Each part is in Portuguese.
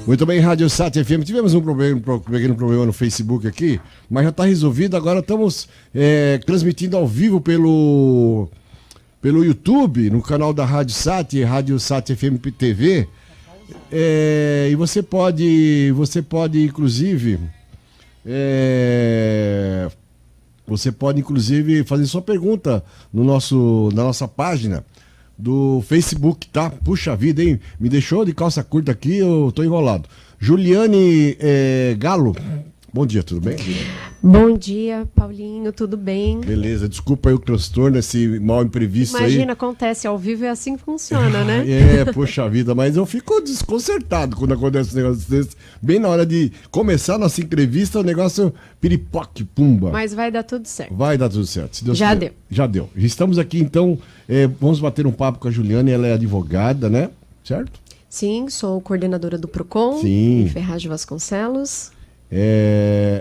Muito bem, Rádio Sat FM. Tivemos um pequeno problema no Facebook aqui, mas já está resolvido. Agora estamos transmitindo ao vivo pelo YouTube, no canal da Rádio Sat, Rádio Sat FM TV. E você pode inclusive fazer sua pergunta na nossa página do Facebook, tá? Puxa vida, hein? Me deixou de calça curta aqui, eu tô enrolado. Juliane Galo, bom dia, tudo bem? Bom dia, Paulinho, tudo bem? Beleza, desculpa aí o transtorno, esse mal imprevisto. Imagina, acontece ao vivo, é assim que funciona, né? Puxa vida, mas eu fico desconcertado quando acontece um negócio desse. Bem na hora de começar a nossa entrevista, o negócio piripoque, pumba. Mas vai dar tudo certo. Vai dar tudo certo, se Deus Já quiser. deu. Já deu. Estamos aqui, então, vamos bater um papo com a Juliane, ela é advogada, né? Certo? Sim, sou coordenadora do PROCON, Sim. em Ferraz de Vasconcelos.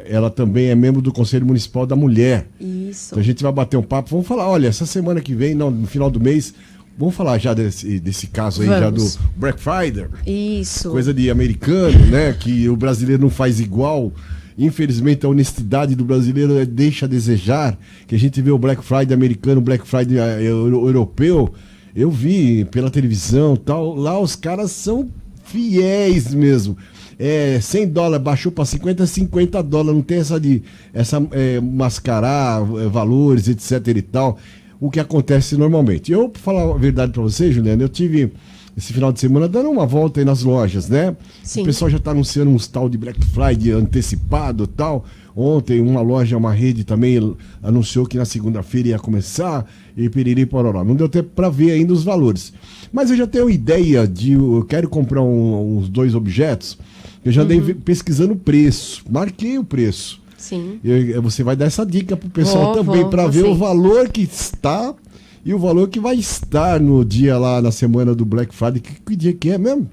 Ela também é membro do Conselho Municipal da Mulher. Isso. Então a gente vai bater um papo. Vamos falar, olha, essa semana que vem, no final do mês, vamos falar já desse caso aí, já do Black Friday. Isso. Coisa de americano, né? Que o brasileiro não faz igual. Infelizmente a honestidade do brasileiro deixa a desejar. Que a gente vê o Black Friday americano, o Black Friday europeu. Eu vi pela televisão tal. Lá os caras são fiéis mesmo. $100 baixou para $50, não tem essa mascarar valores, etc e tal, o que acontece normalmente. Eu, pra falar a verdade para você, Juliana, eu tive esse final de semana dando uma volta aí nas lojas, né? Sim. O pessoal já tá anunciando uns tal de Black Friday antecipado e tal. Ontem uma rede também anunciou que na segunda-feira ia começar e piriri pororó. Não deu tempo para ver ainda os valores. Mas eu já tenho ideia eu quero comprar uns 2 objetos. Eu já andei pesquisando o preço, marquei o preço. Sim. Você vai dar essa dica pro pessoal também, para ver o valor que está e o valor que vai estar no dia lá, na semana do Black Friday. Que dia que é mesmo?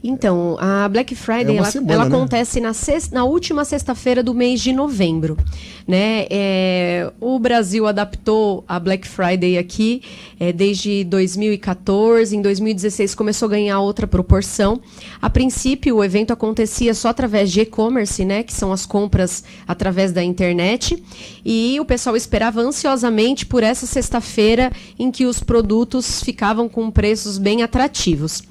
Então, a Black Friday, ela acontece na última sexta-feira do mês de novembro, né? O Brasil adaptou a Black Friday aqui desde 2014, em 2016 começou a ganhar outra proporção. A princípio, o evento acontecia só através de e-commerce, né? Que são as compras através da internet, e o pessoal esperava ansiosamente por essa sexta-feira em que os produtos ficavam com preços bem atrativos.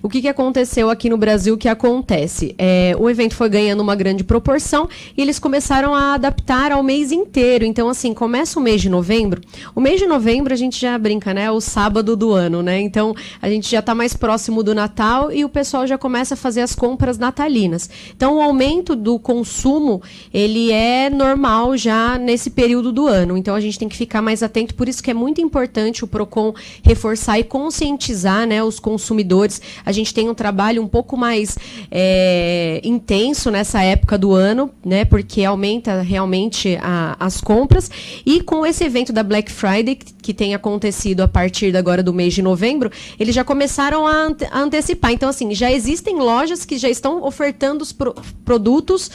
O que aconteceu aqui no Brasil que acontece? O evento foi ganhando uma grande proporção e eles começaram a adaptar ao mês inteiro. Então, assim, começa o mês de novembro. O mês de novembro a gente já brinca, né? É o sábado do ano, né? Então, a gente já está mais próximo do Natal e o pessoal já começa a fazer as compras natalinas. Então, o aumento do consumo, ele é normal já nesse período do ano. Então, a gente tem que ficar mais atento. Por isso que é muito importante o PROCON reforçar e conscientizar, né, os consumidores. A gente tem um trabalho um pouco mais intenso nessa época do ano, né, porque aumenta realmente as compras. E com esse evento da Black Friday, que tem acontecido a partir agora do mês de novembro, eles já começaram a antecipar. Então, assim, já existem lojas que já estão ofertando os produtos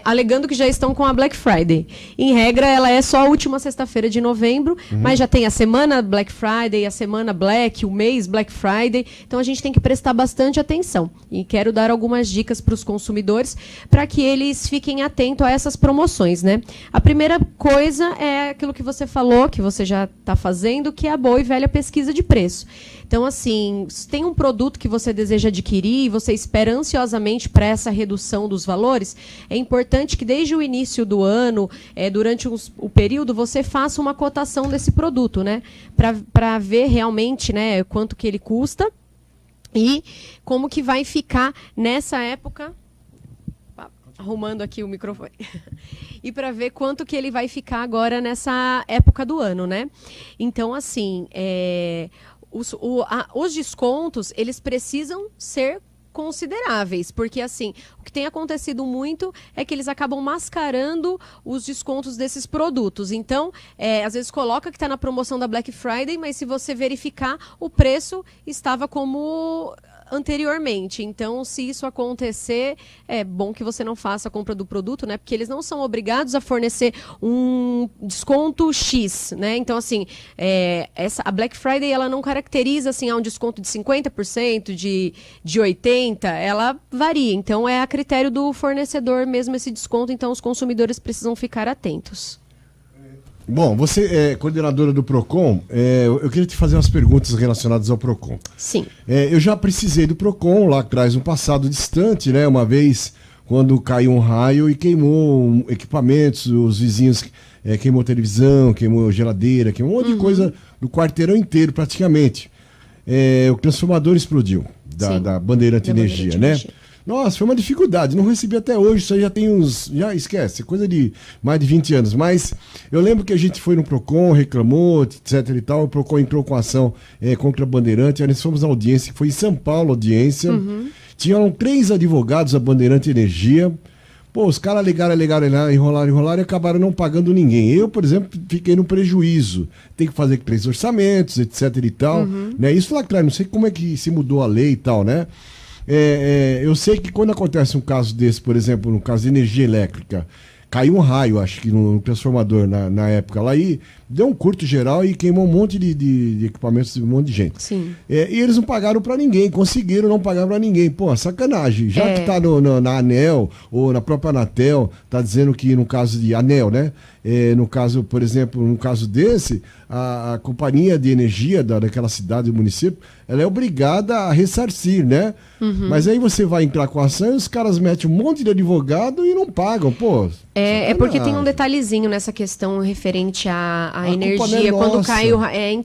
alegando que já estão com a Black Friday. Em regra, ela é só a última sexta-feira de novembro, mas já tem a semana Black Friday, a semana Black, o mês Black Friday. Então, a gente tem que prestar bastante atenção. E quero dar algumas dicas para os consumidores para que eles fiquem atentos a essas promoções, né? A primeira coisa é aquilo que você falou, que você já está fazendo, que é a boa e velha pesquisa de preço. Então, assim, se tem um produto que você deseja adquirir e você espera ansiosamente para essa redução dos valores, é importante que desde o início do ano, durante o período, você faça uma cotação desse produto, né? Para ver realmente, né, quanto que ele custa e como que vai ficar nessa época. Arrumando aqui o microfone. E para ver quanto que ele vai ficar agora nessa época do ano, né? Então, assim, os descontos, eles precisam ser consideráveis, porque assim, o que tem acontecido muito é que eles acabam mascarando os descontos desses produtos. Então, às vezes coloca que está na promoção da Black Friday, mas se você verificar, o preço estava como anteriormente. Então, se isso acontecer, é bom que você não faça a compra do produto, né? Porque eles não são obrigados a fornecer um desconto X, né? Então, assim, a Black Friday, ela não caracteriza, assim, um desconto de 50%, de 80%, ela varia. Então, é a critério do fornecedor mesmo esse desconto, então os consumidores precisam ficar atentos. Bom, você é coordenadora do PROCON, eu queria te fazer umas perguntas relacionadas ao PROCON. Sim. Eu já precisei do PROCON lá atrás, no passado distante, né? Uma vez, quando caiu um raio e queimou equipamentos, os vizinhos queimou televisão, queimou geladeira, queimou um monte de coisa do quarteirão inteiro, praticamente. O transformador explodiu, da Bandeirante Energia, né? Nossa, foi uma dificuldade, não recebi até hoje, isso aí já tem já esquece, coisa de mais de 20 anos, mas eu lembro que a gente foi no PROCON, reclamou, etc e tal, o PROCON entrou com ação contra a Bandeirante, aí nós fomos à audiência, que foi em São Paulo, audiência, tinham 3 advogados da Bandeirante Energia, os caras alegaram, enrolaram e acabaram não pagando ninguém. Eu, por exemplo, fiquei no prejuízo, tem que fazer 3 orçamentos, etc e tal, né? Isso lá atrás, não sei como é que se mudou a lei e tal, né? Eu sei que quando acontece um caso desse, por exemplo, no caso de energia elétrica, caiu um raio, acho que no transformador na época lá, e deu um curto geral e queimou um monte de equipamentos de um monte de gente. Sim. E eles não pagaram pra ninguém, conseguiram não pagar pra ninguém. Pô, sacanagem. Já que tá na ANEEL ou na própria Anatel, tá dizendo que no caso de ANEEL, né? No caso, por exemplo, no caso desse, a companhia de energia daquela cidade, do município, ela é obrigada a ressarcir, né? Mas aí você vai entrar com a ação e os caras metem um monte de advogado e não pagam, pô. É porque tem um detalhezinho nessa questão referente à energia, quando cai o raio.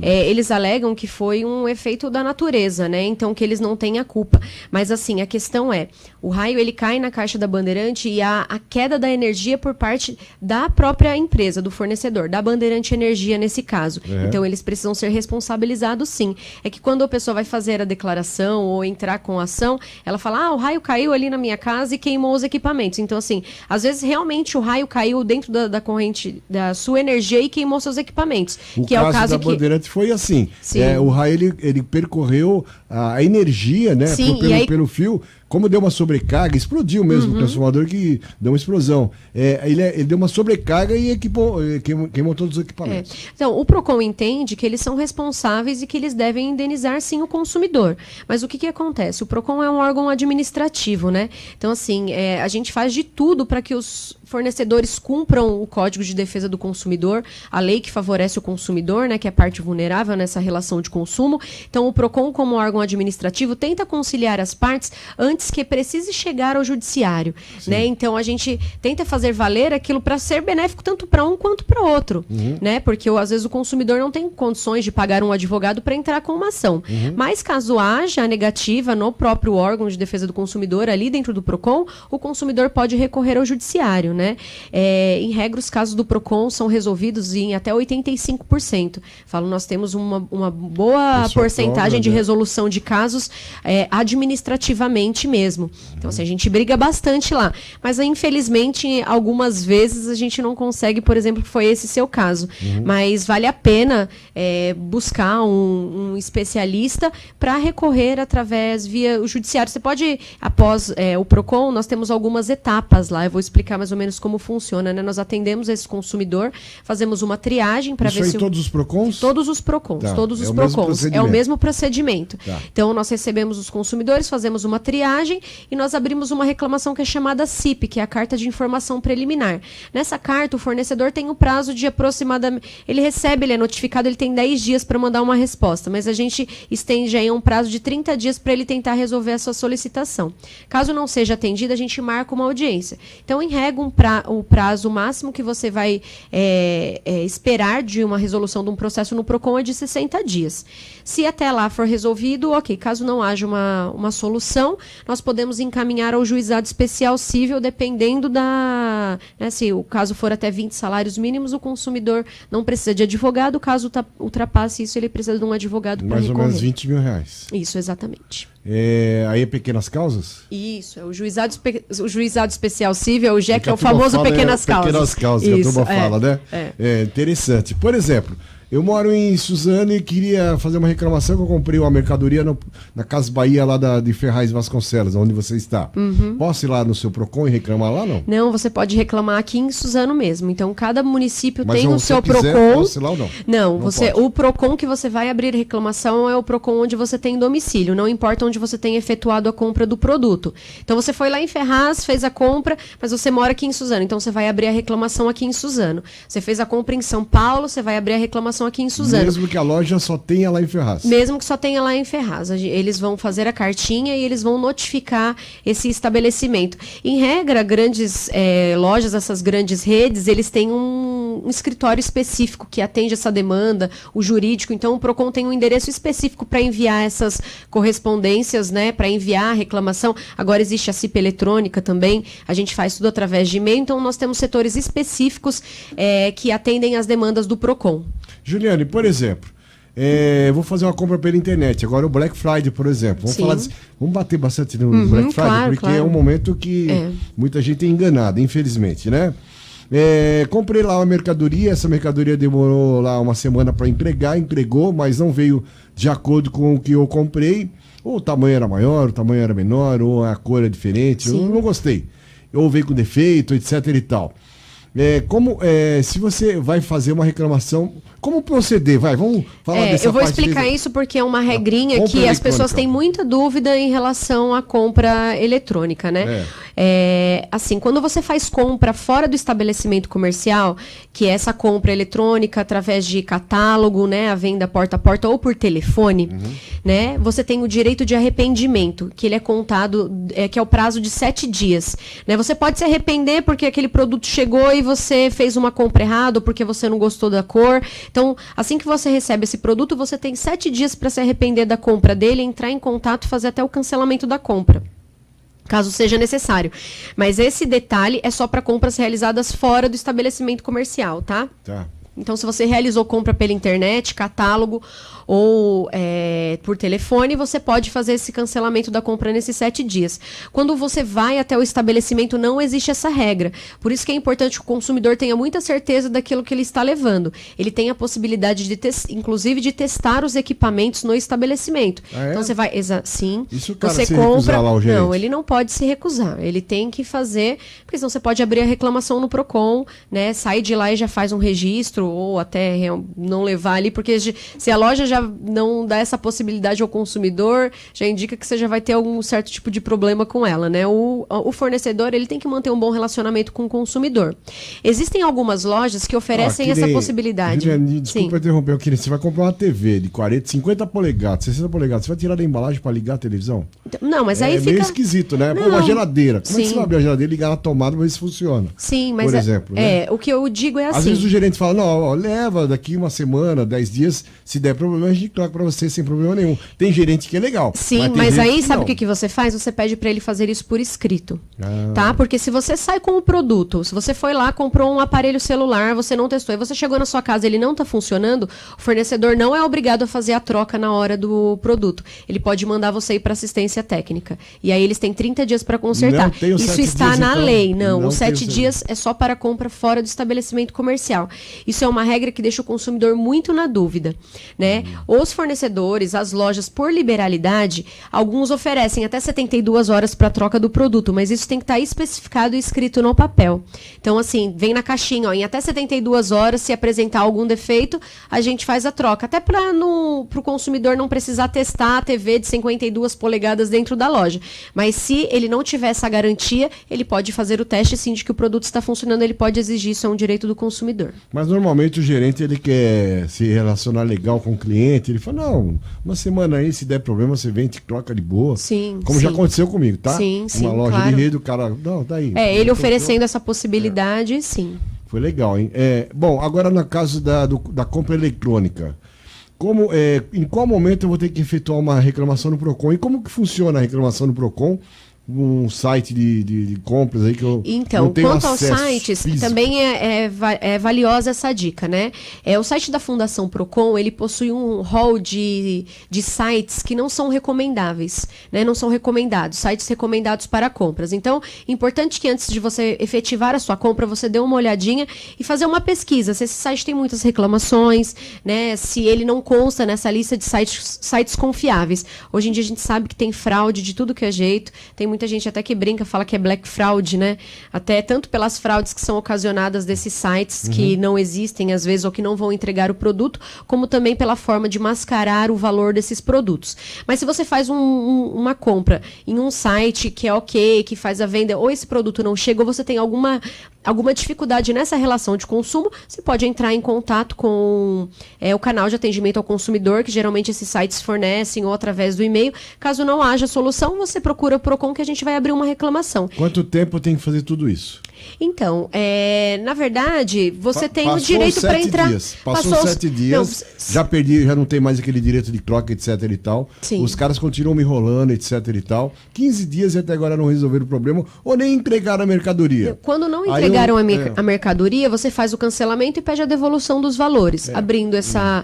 Eles alegam que foi um efeito da natureza, né? Então que eles não têm a culpa. Mas assim, a questão o raio ele cai na caixa da Bandeirante e a queda da energia por parte da própria empresa, do fornecedor, da Bandeirante Energia nesse caso. Então eles precisam ser responsabilizados sim. É que quando a pessoa vai fazer a declaração ou entrar com a ação, ela fala, o raio caiu ali na minha casa e queimou os equipamentos. Então assim, às vezes realmente o raio caiu dentro da corrente da sua energia e queimou seus equipamentos. O caso da Bandeirante foi assim. O raio ele percorreu a energia, né? Sim, pelo fio. Como deu uma sobrecarga, explodiu mesmo o transformador que deu uma explosão. Ele deu uma sobrecarga e queimou todos os equipamentos. Então, o PROCON entende que eles são responsáveis e que eles devem indenizar sim o consumidor. Mas o que acontece? O PROCON é um órgão administrativo, né? Então, assim, a gente faz de tudo para que os fornecedores cumpram o Código de Defesa do Consumidor, a lei que favorece o consumidor, né, que é a parte vulnerável nessa relação de consumo. Então, o PROCON, como órgão administrativo, tenta conciliar as partes antes que precise chegar ao judiciário, né? Então, a gente tenta fazer valer aquilo para ser benéfico tanto para um quanto para outro, né? Porque às vezes o consumidor não tem condições de pagar um advogado para entrar com uma ação. Mas caso haja a negativa no próprio órgão de defesa do consumidor, ali dentro do PROCON, o consumidor pode recorrer ao judiciário, né? Em regra, os casos do PROCON são resolvidos em até 85%. Nós temos uma boa porcentagem de resolução de casos administrativamente mesmo. Então, assim, a gente briga bastante lá. Mas, infelizmente, algumas vezes a gente não consegue, por exemplo, que foi esse seu caso. Mas vale a pena buscar um especialista para recorrer via o judiciário. Você pode, após o PROCON, nós temos algumas etapas lá. Eu vou explicar mais ou menos como funciona, né? Nós atendemos esse consumidor, fazemos uma triagem para ver se... todos os PROCONs? Todos os PROCONs, todos os PROCONs. É o mesmo procedimento. Então, nós recebemos os consumidores, fazemos uma triagem e nós abrimos uma reclamação que é chamada CIP, que é a Carta de Informação Preliminar. Nessa carta, o fornecedor tem um prazo de aproximadamente... Ele é notificado, ele tem 10 dias para mandar uma resposta, mas a gente estende aí um prazo de 30 dias para ele tentar resolver a sua solicitação. Caso não seja atendida, a gente marca uma audiência. Então, em regra, o prazo máximo que você vai esperar de uma resolução de um processo no PROCON é de 60 dias. Se até lá for resolvido, ok. Caso não haja uma solução, nós podemos encaminhar ao juizado especial civil, dependendo se o caso for até 20 salários mínimos, o consumidor não precisa de advogado. Caso ultrapasse isso, ele precisa de um advogado para recorrer. Mais ou menos R$20.000. Isso, exatamente. Aí é pequenas causas? Isso, é o juizado especial civil, o JEC é o famoso pequenas causas. Pequenas causas, que a turma fala, né? Interessante. Por exemplo, Eu moro em Suzano e queria fazer uma reclamação que eu comprei uma mercadoria na Casa Bahia lá de Ferraz Vasconcelos, onde você está. Posso ir lá no seu Procon e reclamar lá, não? Não, você pode reclamar aqui em Suzano mesmo. Então, cada município Mas tem o seu Procon. Posso ir lá ou não? Não, o Procon que você vai abrir reclamação é o Procon onde você tem domicílio, não importa onde você tenha efetuado a compra do produto. Então, você foi lá em Ferraz, fez a compra, mas você mora aqui em Suzano, então você vai abrir a reclamação aqui em Suzano. Você fez a compra em São Paulo, você vai abrir a reclamação aqui em Suzano. Mesmo que a loja só tenha lá em Ferraz. Mesmo que só tenha lá em Ferraz. Eles vão fazer a cartinha e eles vão notificar esse estabelecimento. Em regra, grandes lojas, essas grandes redes, eles têm um escritório específico que atende essa demanda, o jurídico. Então, o Procon tem um endereço específico para enviar essas correspondências, né, para enviar a reclamação. Agora existe a CIP eletrônica também, a gente faz tudo através de e-mail. Então, nós temos setores específicos que atendem às demandas do Procon. Juliane, por exemplo, vou fazer uma compra pela internet. Agora o Black Friday, por exemplo. Vamos bater bastante no Black Friday, porque é um momento que muita gente é enganada, infelizmente, né? Comprei lá uma mercadoria, essa mercadoria demorou lá uma semana para entregou, mas não veio de acordo com o que eu comprei. Ou o tamanho era maior, o tamanho era menor, ou a cor é diferente. Eu não gostei. Ou veio com defeito, etc e tal. Se você vai fazer uma reclamação, como proceder? Vamos falar dessa parte. Eu vou explicar isso porque é uma regrinha que as pessoas têm muita dúvida em relação à compra eletrônica, né? Assim, quando você faz compra fora do estabelecimento comercial, que é essa compra eletrônica através de catálogo, né, a venda porta a porta ou por telefone, né, você tem o direito de arrependimento, que ele é contado, que é o prazo de 7 dias. Né? Você pode se arrepender porque aquele produto chegou e você fez uma compra errada ou porque você não gostou da cor. Então, assim que você recebe esse produto, você tem 7 dias para se arrepender da compra dele, entrar em contato e fazer até o cancelamento da compra, caso seja necessário. Mas esse detalhe é só para compras realizadas fora do estabelecimento comercial, tá? Tá. Então, se você realizou compra pela internet, catálogo ou por telefone, você pode fazer esse cancelamento da compra nesses 7 dias. Quando você vai até o estabelecimento, não existe essa regra. Por isso que é importante que o consumidor tenha muita certeza daquilo que ele está levando. Ele tem a possibilidade, inclusive, de testar os equipamentos no estabelecimento. Então, você vai... Sim. Isso o cara você se compra... recusar lá, o gerente? Não, ele não pode se recusar. Ele tem que fazer... Porque senão você pode abrir a reclamação no Procon, né? Sai de lá e já faz um registro ou até não levar ali, porque se a loja já não dá essa possibilidade ao consumidor, já indica que você já vai ter algum certo tipo de problema com ela, né? O fornecedor, ele tem que manter um bom relacionamento com o consumidor. Existem algumas lojas que oferecem essa possibilidade. Juliane, desculpa interromper, você vai comprar uma TV de 50 polegadas, 60 polegadas, você vai tirar da embalagem para ligar a televisão? Não, mas aí fica... meio esquisito, né? Pô, uma geladeira. Como é que você vai abrir a geladeira e ligar na tomada para ver se funciona? Sim, mas por exemplo, né? O que eu digo é assim... Às vezes o gerente fala, não, leva daqui uma semana, 10 dias, se der problema, a gente troca para você sem problema nenhum. Tem gerente que é legal. Sim, mas aí sabe o que você faz? Você pede para ele fazer isso por escrito, tá? Porque se você sai com o produto, se você foi lá, comprou um aparelho celular, você não testou, e você chegou na sua casa e ele não está funcionando, o fornecedor não é obrigado a fazer a troca na hora do produto. Ele pode mandar você ir para assistência técnica. E aí eles têm 30 dias para consertar. Isso está na lei. Não, os 7 dias é só para compra fora do estabelecimento comercial. Isso é uma regra que deixa o consumidor muito na dúvida, né? Os fornecedores, as lojas, por liberalidade, alguns oferecem até 72 horas para troca do produto, mas isso tem que estar especificado e escrito no papel. Então, assim, vem na caixinha, ó, em até 72 horas, se apresentar algum defeito, a gente faz a troca. Até para o consumidor não precisar testar a TV de 52 polegadas dentro da loja. Mas se ele não tiver essa garantia, ele pode fazer o teste, sim, de que o produto está funcionando, ele pode exigir, isso é um direito do consumidor. Mas normalmente o gerente, ele quer se relacionar legal com o cliente, ele fala, não, uma semana aí, se der problema, você vem, te troca de boa. Sim, como já aconteceu comigo, tá? Sim, uma loja claro. de rede, o cara, não, tá aí. Ele oferecendo essa possibilidade, sim. Foi legal, hein? Bom, agora no caso da compra eletrônica, em qual momento eu vou ter que efetuar uma reclamação no Procon? E como que funciona a reclamação no Procon um site de compras aí que eu então, não tenho quanto acesso aos sites, físico. também é valiosa essa dica, né? O site da Fundação Procon, ele possui um hall de sites que não são recomendáveis, né? Não são recomendados, sites recomendados para compras. Então, importante que antes de você efetivar a sua compra, você dê uma olhadinha e fazer uma pesquisa, se esse site tem muitas reclamações, né? Se ele não consta nessa lista de sites confiáveis. Hoje em dia a gente sabe que tem fraude de tudo que é jeito, tem muita gente até que brinca, fala que é black fraud, né? Até tanto pelas fraudes que são ocasionadas desses sites que não existem às vezes ou que não vão entregar o produto, como também pela forma de mascarar o valor desses produtos. Mas se você faz uma compra em um site que é ok, que faz a venda, ou esse produto não chega, ou você tem alguma dificuldade nessa relação de consumo, você pode entrar em contato com o canal de atendimento ao consumidor, que geralmente esses sites fornecem, ou através do e-mail. Caso não haja solução, você procura o Procon, que a gente vai abrir uma reclamação. Quanto tempo tem que fazer tudo isso? Então, na verdade, você tem o direito para entrar... Passou 7 dias, já não tem mais aquele direito de troca, etc e tal. Sim. Os caras continuam me enrolando, etc e tal. 15 dias e até agora não resolveram o problema, ou nem entregaram a mercadoria. Quando não entregaram a mercadoria, você faz o cancelamento e pede a devolução dos valores, abrindo essa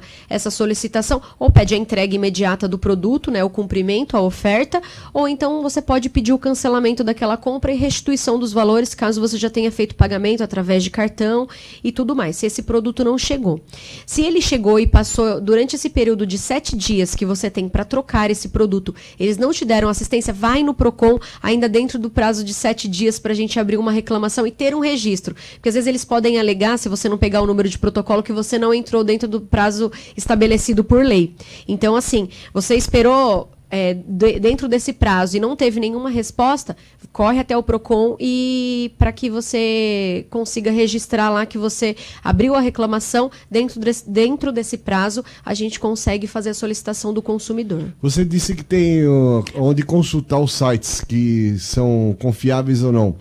solicitação, ou pede a entrega imediata do produto, né, o cumprimento, a oferta, ou então você pode pedir o cancelamento daquela compra e restituição dos valores, caso você já tenha feito pagamento através de cartão e tudo mais, se esse produto não chegou. Se ele chegou e passou durante esse período de 7 dias que você tem para trocar esse produto, eles não te deram assistência, vai no Procon, ainda dentro do prazo de 7 dias para a gente abrir uma reclamação e ter um registro. Porque às vezes eles podem alegar, se você não pegar o número de protocolo, que você não entrou dentro do prazo estabelecido por lei. Então, assim, você esperou... dentro desse prazo e não teve nenhuma resposta, corre até o Procon e para que você consiga registrar lá que você abriu a reclamação, dentro desse prazo a gente consegue fazer a solicitação do consumidor. Você disse que tem onde consultar os sites que são confiáveis ou não.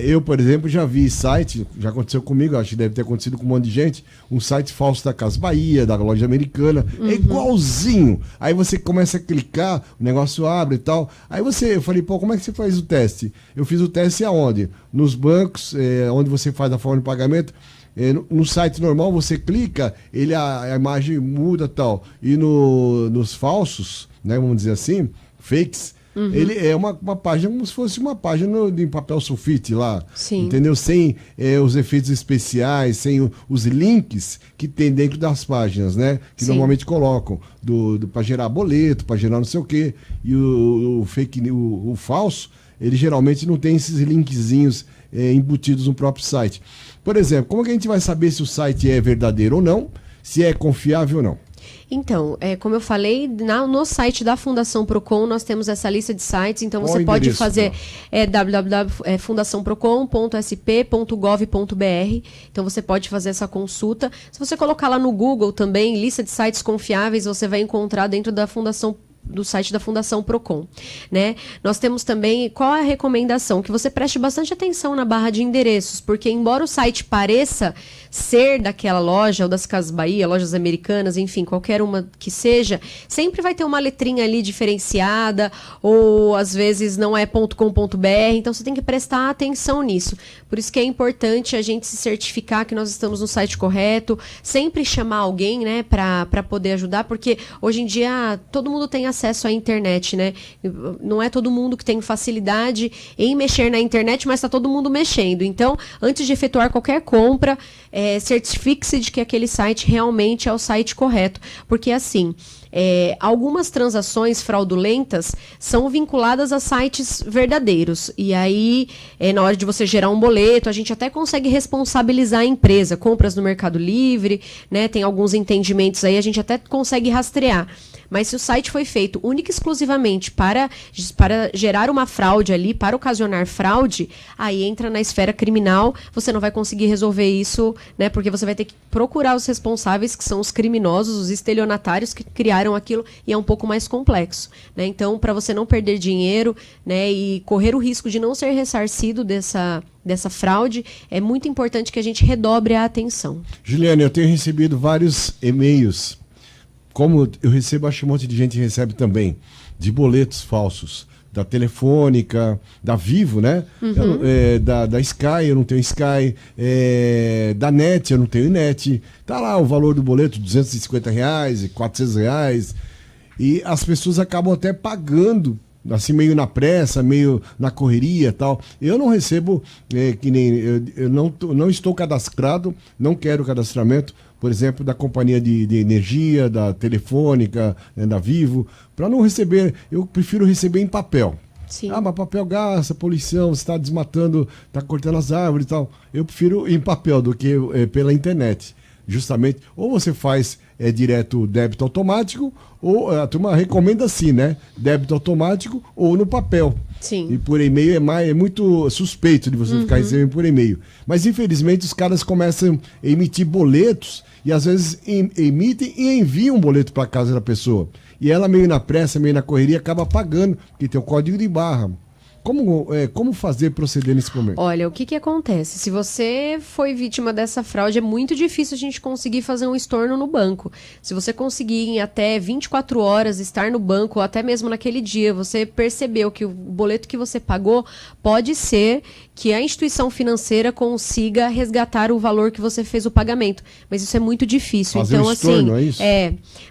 Eu, por exemplo, já vi site, já aconteceu comigo, acho que deve ter acontecido com um monte de gente, um site falso da Casas Bahia, da loja americana, é igualzinho. Aí você começa a clicar, o negócio abre e tal. Aí eu falei, pô, como é que você faz o teste? Eu fiz o teste aonde? Nos bancos, onde você faz a forma de pagamento. No site normal você clica, a imagem muda e tal. E nos falsos, né, vamos dizer assim, fakes, ele é uma página como se fosse uma página de papel sulfite lá. Sim. Entendeu? Sem os efeitos especiais, sem os links que tem dentro das páginas, né? Que normalmente colocam para gerar boleto, para gerar não sei o quê. E o fake, o falso, ele geralmente não tem esses linkzinhos embutidos no próprio site. Por exemplo, como que a gente vai saber se o site é verdadeiro ou não, se é confiável ou não? Então, como eu falei, no site da Fundação Procon nós temos essa lista de sites, então você pode fazer www.fundaçãoprocon.sp.gov.br, então você pode fazer essa consulta. Se você colocar lá no Google também, lista de sites confiáveis, você vai encontrar dentro do site da Fundação Procon, né? Nós temos também, qual é a recomendação? Que você preste bastante atenção na barra de endereços, porque embora o site pareça ser daquela loja, ou das Casas Bahia, lojas americanas, enfim, qualquer uma que seja, sempre vai ter uma letrinha ali diferenciada, ou às vezes não é .com.br, então você tem que prestar atenção nisso. Por isso que é importante a gente se certificar que nós estamos no site correto, sempre chamar alguém, né, para poder ajudar, porque hoje em dia todo mundo tem acesso à internet, né? Não é todo mundo que tem facilidade em mexer na internet, mas está todo mundo mexendo. Então, antes de efetuar qualquer compra, certifique-se de que aquele site realmente é o site correto. Porque, assim, algumas transações fraudulentas são vinculadas a sites verdadeiros. E aí, na hora de você gerar um boleto, a gente até consegue responsabilizar a empresa. Compras no Mercado Livre, né? Tem alguns entendimentos aí, a gente até consegue rastrear. Mas se o site foi feito única e exclusivamente para gerar uma fraude ali, para ocasionar fraude, aí entra na esfera criminal, você não vai conseguir resolver isso, né? Porque você vai ter que procurar os responsáveis, que são os criminosos, os estelionatários que criaram aquilo, e é um pouco mais complexo, né? Então, para você não perder dinheiro, né, e correr o risco de não ser ressarcido dessa fraude, é muito importante que a gente redobre a atenção. Juliane, eu tenho recebido vários e-mails, como eu recebo, acho que um monte de gente recebe também, de boletos falsos, da Telefônica, da Vivo, né? Da Sky, eu não tenho Sky, da NET, eu não tenho NET. Tá lá o valor do boleto, R$250, R$400, e as pessoas acabam até pagando, assim, meio na pressa, meio na correria e tal. Eu não recebo, que nem eu não estou cadastrado, não quero cadastramento, por exemplo, da companhia de energia, da Telefônica, né, da Vivo, para não receber. Eu prefiro receber em papel. Sim. Mas papel gasta, poluição, você está desmatando, está cortando as árvores e tal. Eu prefiro em papel do que pela internet. Justamente, ou você faz direto débito automático, ou a turma recomenda assim, né? Débito automático ou no papel. Sim. E por e-mail é muito suspeito de você ficar recebendo por e-mail. Mas infelizmente os caras começam a emitir boletos e às vezes emitem e enviam um boleto para casa da pessoa. E ela meio na pressa, meio na correria, acaba pagando, porque tem o código de barra. Como proceder nesse momento? Olha, o que acontece? Se você foi vítima dessa fraude, é muito difícil a gente conseguir fazer um estorno no banco. Se você conseguir em até 24 horas estar no banco, ou até mesmo naquele dia, você percebeu que o boleto que você pagou, pode ser que a instituição financeira consiga resgatar o valor que você fez o pagamento. Mas isso é muito difícil. Fazer então, um estorno, assim, é isso?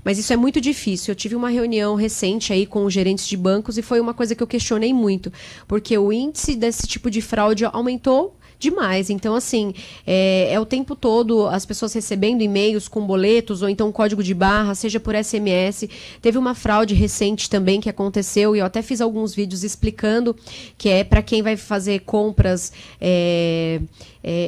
Mas isso é muito difícil. Eu tive uma reunião recente aí com os gerentes de bancos e foi uma coisa que eu questionei muito. Porque o índice desse tipo de fraude aumentou demais. Então, assim, é o tempo todo as pessoas recebendo e-mails com boletos ou então código de barra, seja por SMS. Teve uma fraude recente também que aconteceu e eu até fiz alguns vídeos explicando que é para quem vai fazer compras,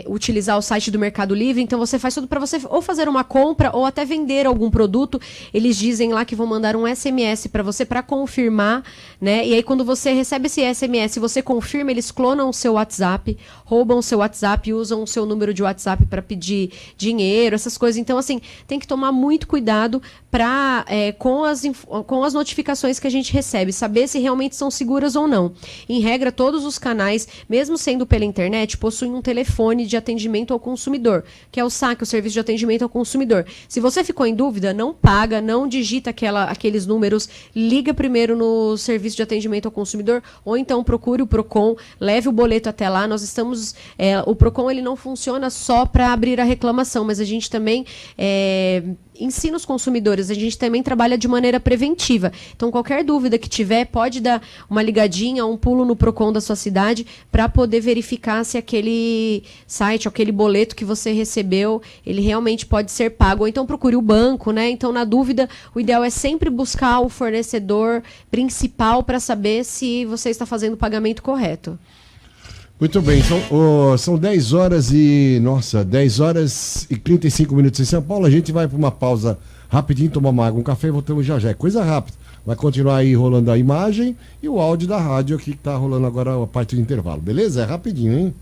utilizar o site do Mercado Livre. Então, você faz tudo para você ou fazer uma compra ou até vender algum produto. Eles dizem lá que vão mandar um SMS para você para confirmar, né? E aí, quando você recebe esse SMS e você confirma, eles clonam o seu WhatsApp, roubam o seu WhatsApp e usam o seu número de WhatsApp para pedir dinheiro, essas coisas. Então, assim, tem que tomar muito cuidado com as notificações que a gente recebe, saber se realmente são seguras ou não. Em regra, todos os canais, mesmo sendo pela internet, possuem um telefone de atendimento ao consumidor, que é o SAC, o Serviço de Atendimento ao Consumidor. Se você ficou em dúvida, não paga, não digita aqueles números, liga primeiro no Serviço de Atendimento ao Consumidor, ou então procure o PROCON, leve o boleto até lá. Nós estamos... o PROCON ele não funciona só para abrir a reclamação, mas a gente também ensina os consumidores, a gente também trabalha de maneira preventiva. Então, qualquer dúvida que tiver, pode dar uma ligadinha, um pulo no PROCON da sua cidade para poder verificar se aquele site, aquele boleto que você recebeu, ele realmente pode ser pago. Ou então procure o banco, né? Então, na dúvida, o ideal é sempre buscar o fornecedor principal para saber se você está fazendo o pagamento correto. Muito bem, são 10 horas e 35 minutos em São Paulo. A gente vai para uma pausa rapidinho, tomar uma água, um café e voltamos já. É coisa rápida. Vai continuar aí rolando a imagem e o áudio da rádio aqui que tá rolando agora a parte do intervalo. Beleza? É rapidinho, hein?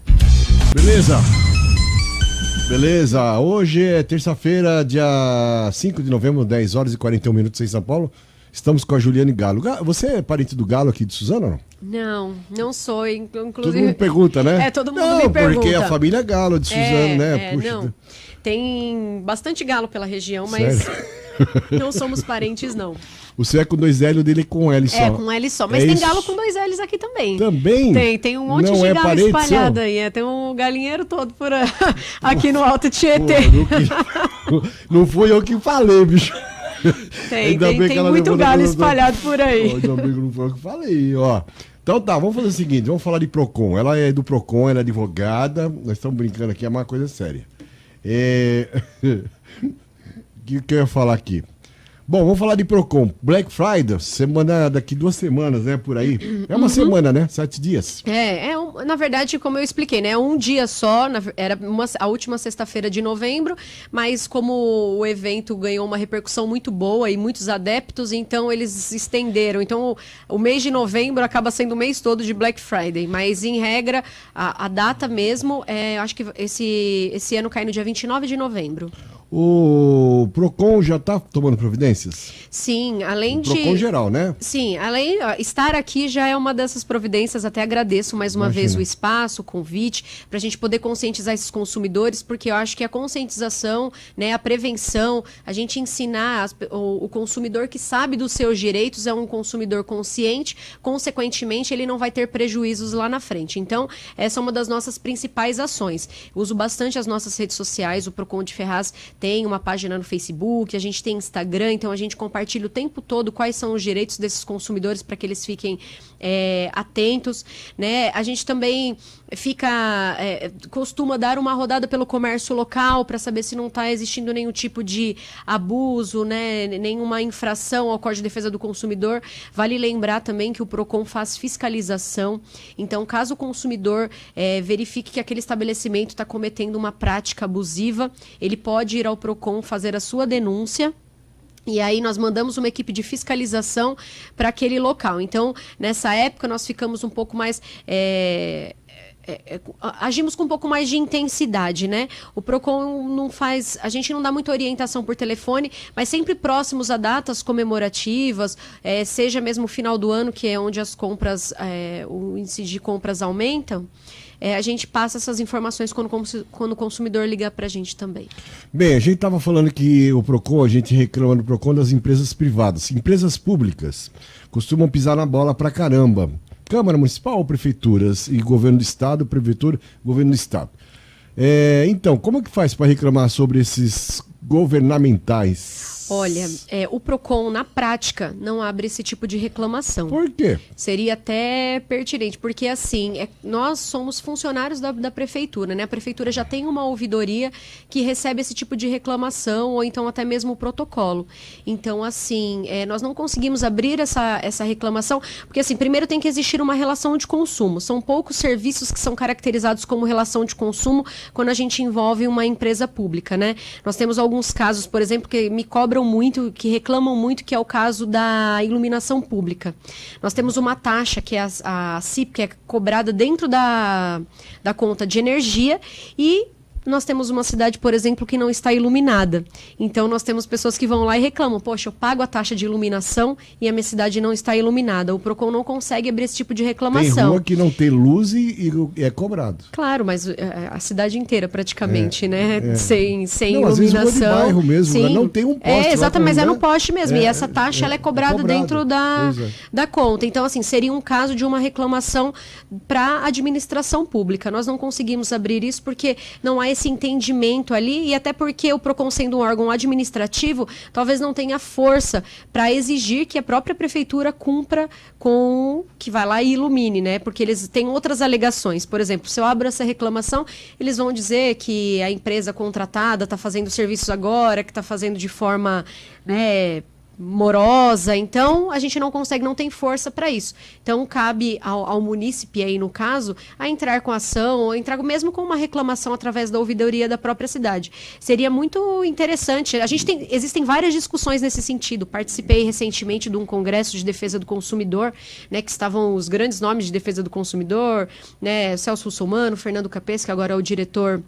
Beleza. Hoje é terça-feira, dia 5 de novembro, 10 horas e 41 minutos em São Paulo. Estamos com a Juliane Galo. Você é parente do Galo aqui de Suzano ou não? Não sou, inclusive... Todo mundo pergunta, né? Todo mundo me pergunta. Porque é a família Galo de Suzano, né? Puxa. Não. Tem bastante galo pela região, mas não somos parentes, não. O seu é com 2 L, o dele é com L só. Com L só, mas tem galo com 2 L's aqui também. Também? Tem um monte de galo espalhado aí. Tem um galinheiro todo por aqui no Alto Tietê. Não fui eu que falei, bicho. Tem muito galo espalhado por aí. Meu amigo, não foi eu que falei, ó. Então tá, vamos fazer o seguinte, vamos falar de PROCON. Ela é do PROCON, ela é advogada, nós estamos brincando aqui, é uma coisa séria. O que eu ia falar aqui? Bom, vamos falar de PROCON. Black Friday, daqui 2 semanas, né, por aí. É uma semana, né? 7 dias. Na verdade, como eu expliquei, né? Um dia só, era a última sexta-feira de novembro, mas como o evento ganhou uma repercussão muito boa e muitos adeptos, então eles estenderam. Então, o mês de novembro acaba sendo o mês todo de Black Friday, mas em regra, a data mesmo, acho que esse ano cai no dia 29 de novembro. O Procon já está tomando providências? Sim, além de... Procon geral, né? Sim, estar aqui já é uma dessas providências. Até agradeço mais uma vez o espaço, o convite, para a gente poder conscientizar esses consumidores, porque eu acho que a conscientização, né, a prevenção, a gente ensinar o consumidor que sabe dos seus direitos é um consumidor consciente, consequentemente ele não vai ter prejuízos lá na frente. Então, essa é uma das nossas principais ações. Eu uso bastante as nossas redes sociais, o Procon de Ferraz tem uma página no Facebook, a gente tem Instagram, então a gente compartilha o tempo todo quais são os direitos desses consumidores para que eles fiquem atentos, né? A gente também costuma dar uma rodada pelo comércio local para saber se não está existindo nenhum tipo de abuso, né? Nenhuma infração ao Código de Defesa do Consumidor. Vale lembrar também que o Procon faz fiscalização, então caso o consumidor verifique que aquele estabelecimento está cometendo uma prática abusiva, ele pode ir ao Procon fazer a sua denúncia. E aí nós mandamos uma equipe de fiscalização para aquele local. Então, nessa época, nós ficamos um pouco mais... agimos com um pouco mais de intensidade, né? O Procon não faz... A gente não dá muita orientação por telefone, mas sempre próximos a datas comemorativas, seja mesmo o final do ano, que é onde as compras, o índice de compras aumentam, a gente passa essas informações quando o consumidor liga para a gente também. Bem, a gente estava falando que o Procon, a gente reclama do Procon das empresas privadas. Empresas públicas costumam pisar na bola pra caramba. Câmara Municipal, prefeituras e governo do Estado, prefeitura, governo do Estado. Então, como é que faz para reclamar sobre esses governamentais? Olha, o Procon, na prática, não abre esse tipo de reclamação. Por quê? Seria até pertinente, porque assim, nós somos funcionários da prefeitura, né? A prefeitura já tem uma ouvidoria que recebe esse tipo de reclamação, ou então até mesmo o protocolo. Então, assim, nós não conseguimos abrir essa reclamação, porque assim, primeiro tem que existir uma relação de consumo. São poucos serviços que são caracterizados como relação de consumo quando a gente envolve uma empresa pública, né? Nós temos alguns casos, por exemplo, que me cobram muito, que reclamam muito, que é o caso da iluminação pública. Nós temos uma taxa, que é a CIP, que é cobrada dentro da conta de energia, e nós temos uma cidade, por exemplo, que não está iluminada. Então, nós temos pessoas que vão lá e reclamam, poxa, eu pago a taxa de iluminação e a minha cidade não está iluminada. O Procon não consegue abrir esse tipo de reclamação. Tem rua que não tem luz e é cobrado. Claro, mas a cidade inteira, praticamente, né? Sem não, iluminação. Às vezes rua de bairro mesmo, sim. Não tem um poste. Exatamente, mas é no poste mesmo. E essa taxa ela é cobrada dentro da conta. Então, assim, seria um caso de uma reclamação para a administração pública. Nós não conseguimos abrir isso porque não há esse entendimento ali, e até porque o Procon, sendo um órgão administrativo, talvez não tenha força para exigir que a própria prefeitura cumpra com que vai lá e ilumine, né? Porque eles têm outras alegações. Por exemplo, se eu abro essa reclamação, eles vão dizer que a empresa contratada está fazendo serviços agora, que está fazendo de forma, né, morosa, então a gente não consegue, não tem força para isso. Então cabe ao munícipe aí, no caso, a entrar com ação, ou entrar mesmo com uma reclamação através da ouvidoria da própria cidade. Seria muito interessante. Existem várias discussões nesse sentido. Participei recentemente de um congresso de defesa do consumidor, né, que estavam os grandes nomes de defesa do consumidor, né, Celso Russomano, Fernando Capes, que agora é o diretor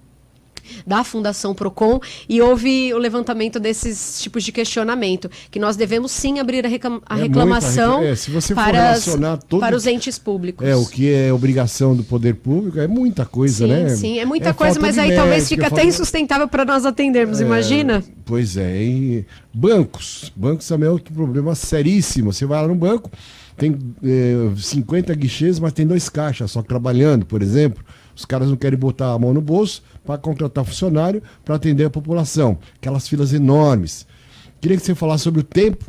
da Fundação Procon, e houve o levantamento desses tipos de questionamento, que nós devemos sim abrir a reclamação se você for relacionar para os entes públicos. O que é obrigação do poder público, é muita coisa, sim, né? Sim, é muita coisa, mas aí talvez fique até insustentável para nós atendermos, imagina? Pois é, e bancos também é outro problema seríssimo. Você vai lá no banco, tem 50 guichês, mas tem 2 caixas só trabalhando, por exemplo. Os caras não querem botar a mão no bolso para contratar funcionário para atender a população. Aquelas filas enormes. Queria que você falasse sobre o tempo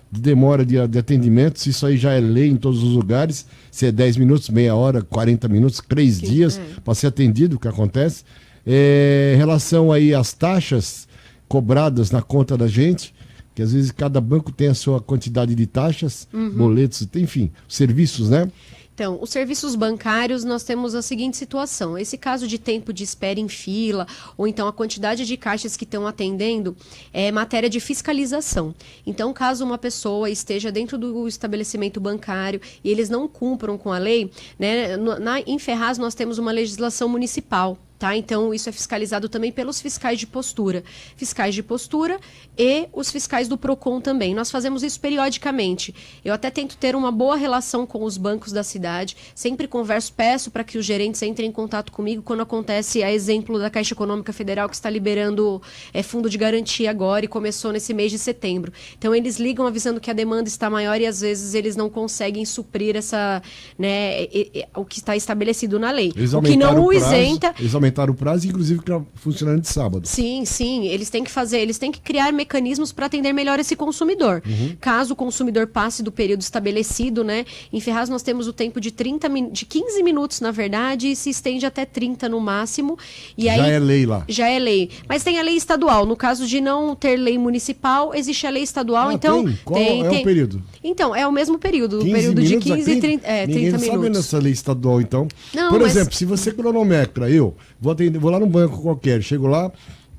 de demora de atendimento, se isso aí já é lei em todos os lugares, se é 10 minutos, meia hora, 40 minutos, 3 dias para ser atendido, o que acontece. Em relação aí às taxas cobradas na conta da gente, que às vezes cada banco tem a sua quantidade de taxas, boletos, enfim, serviços, né? Então, os serviços bancários, nós temos a seguinte situação. Esse caso de tempo de espera em fila, ou então a quantidade de caixas que estão atendendo, é matéria de fiscalização. Então, caso uma pessoa esteja dentro do estabelecimento bancário e eles não cumpram com a lei, né, em Ferraz nós temos uma legislação municipal, Tá? Então, isso é fiscalizado também pelos fiscais de postura. Fiscais de postura e os fiscais do PROCON também. Nós fazemos isso periodicamente. Eu até tento ter uma boa relação com os bancos da cidade. Sempre converso, peço para que os gerentes entrem em contato comigo quando acontece, a exemplo da Caixa Econômica Federal, que está liberando fundo de garantia agora e começou nesse mês de setembro. Então, eles ligam avisando que a demanda está maior e, às vezes, eles não conseguem suprir essa, né, o que está estabelecido na lei. O que não o isenta... Eles aumentaram o prazo, inclusive funcionando de sábado. Sim, sim. Eles têm que criar mecanismos para atender melhor esse consumidor. Caso o consumidor passe do período estabelecido, né? Em Ferraz nós temos o tempo de 15 minutos, na verdade, e se estende até 30 no máximo. E já aí, é lei lá. Já é lei. Mas tem a lei estadual. No caso de não ter lei municipal, existe a lei estadual. Então, Qual é o período? Então, é o mesmo período. O período de 15 e 30 minutos. Ninguém sabe nessa lei estadual, então. Não, por exemplo, se você cronometra, eu vou lá no banco qualquer, chego lá,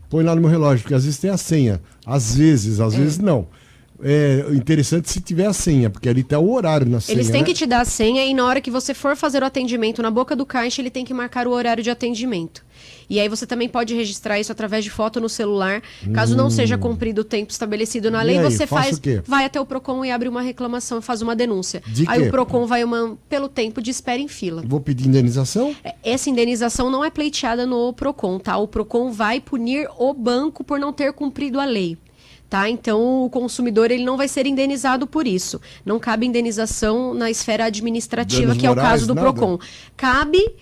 põe lá no meu relógio, porque às vezes tem a senha. Às vezes não. É interessante se tiver a senha, porque ali está o horário na senha. Eles têm que te dar a senha e na hora que você for fazer o atendimento na boca do caixa, ele tem que marcar o horário de atendimento. E aí você também pode registrar isso através de foto no celular. Caso não seja cumprido o tempo estabelecido na lei, você vai até o PROCON e abre uma reclamação e faz uma denúncia. Aí o PROCON vai pelo tempo de espera em fila. Vou pedir indenização? Essa indenização não é pleiteada no PROCON, tá? O PROCON vai punir o banco por não ter cumprido a lei. Tá? Então, o consumidor ele não vai ser indenizado por isso. Não cabe indenização na esfera administrativa, danos que morais, é o caso do PROCON. Cabe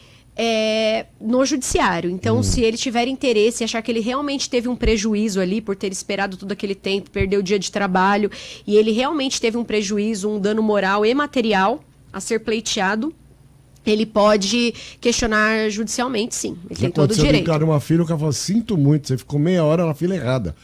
no judiciário. Então, se ele tiver interesse e achar que ele realmente teve um prejuízo ali por ter esperado todo aquele tempo, perdeu o dia de trabalho, e ele realmente teve um prejuízo, um dano moral e material a ser pleiteado, ele pode questionar judicialmente, sim. Ele tem todo o direito. Cara, uma fila, o cara fala, sinto muito, você ficou meia hora na fila errada.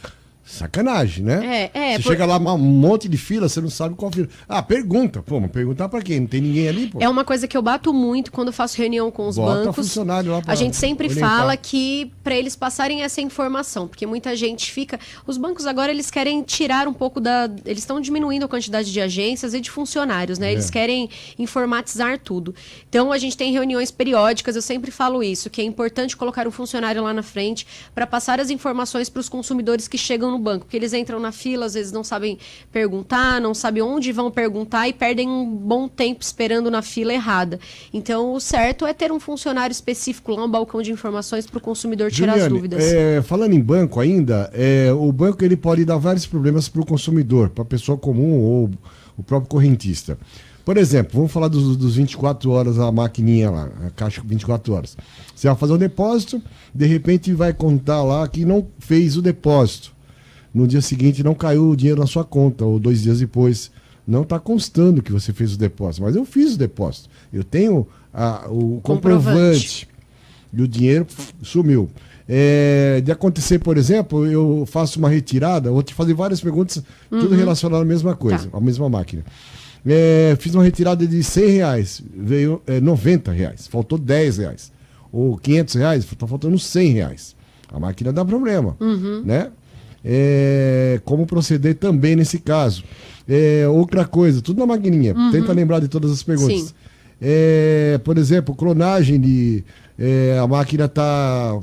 Sacanagem, né? Você chega lá, um monte de fila, você não sabe qual fila. Pergunta. Pô, mas perguntar pra quem? Não tem ninguém ali, pô? É uma coisa que eu bato muito quando eu faço reunião com os bancos. Funcionário lá pra a gente sempre orientar. fala que para eles passarem essa informação, porque muita gente fica... Os bancos agora, eles querem tirar um pouco eles estão diminuindo a quantidade de agências e de funcionários, né? Eles querem informatizar tudo. Então, a gente tem reuniões periódicas, eu sempre falo isso, que é importante colocar um funcionário lá na frente para passar as informações para os consumidores que chegam no banco, porque eles entram na fila, às vezes não sabem perguntar, não sabem onde vão perguntar e perdem um bom tempo esperando na fila errada. Então, o certo é ter um funcionário específico lá, um balcão de informações para o consumidor tirar as dúvidas. Falando em banco ainda, o banco ele pode dar vários problemas para o consumidor, para a pessoa comum ou o próprio correntista. Por exemplo, vamos falar dos 24 horas, a maquininha lá, a caixa 24 horas. Você vai fazer um depósito, de repente vai contar lá que não fez o depósito. No dia seguinte não caiu o dinheiro na sua conta, ou 2 dias depois. Não está constando que você fez o depósito, mas eu fiz o depósito. Eu tenho o comprovante. E o dinheiro sumiu. De acontecer, por exemplo, eu faço uma retirada, vou te fazer várias perguntas, tudo relacionado à mesma coisa, à mesma máquina. Fiz uma retirada de R$100, veio R$90, faltou R$10. Ou R$500, está faltando R$100. A máquina dá problema, né? Como proceder também nesse caso. Outra coisa, tudo na maquininha, tenta lembrar de todas as perguntas. Por exemplo, clonagem a máquina está...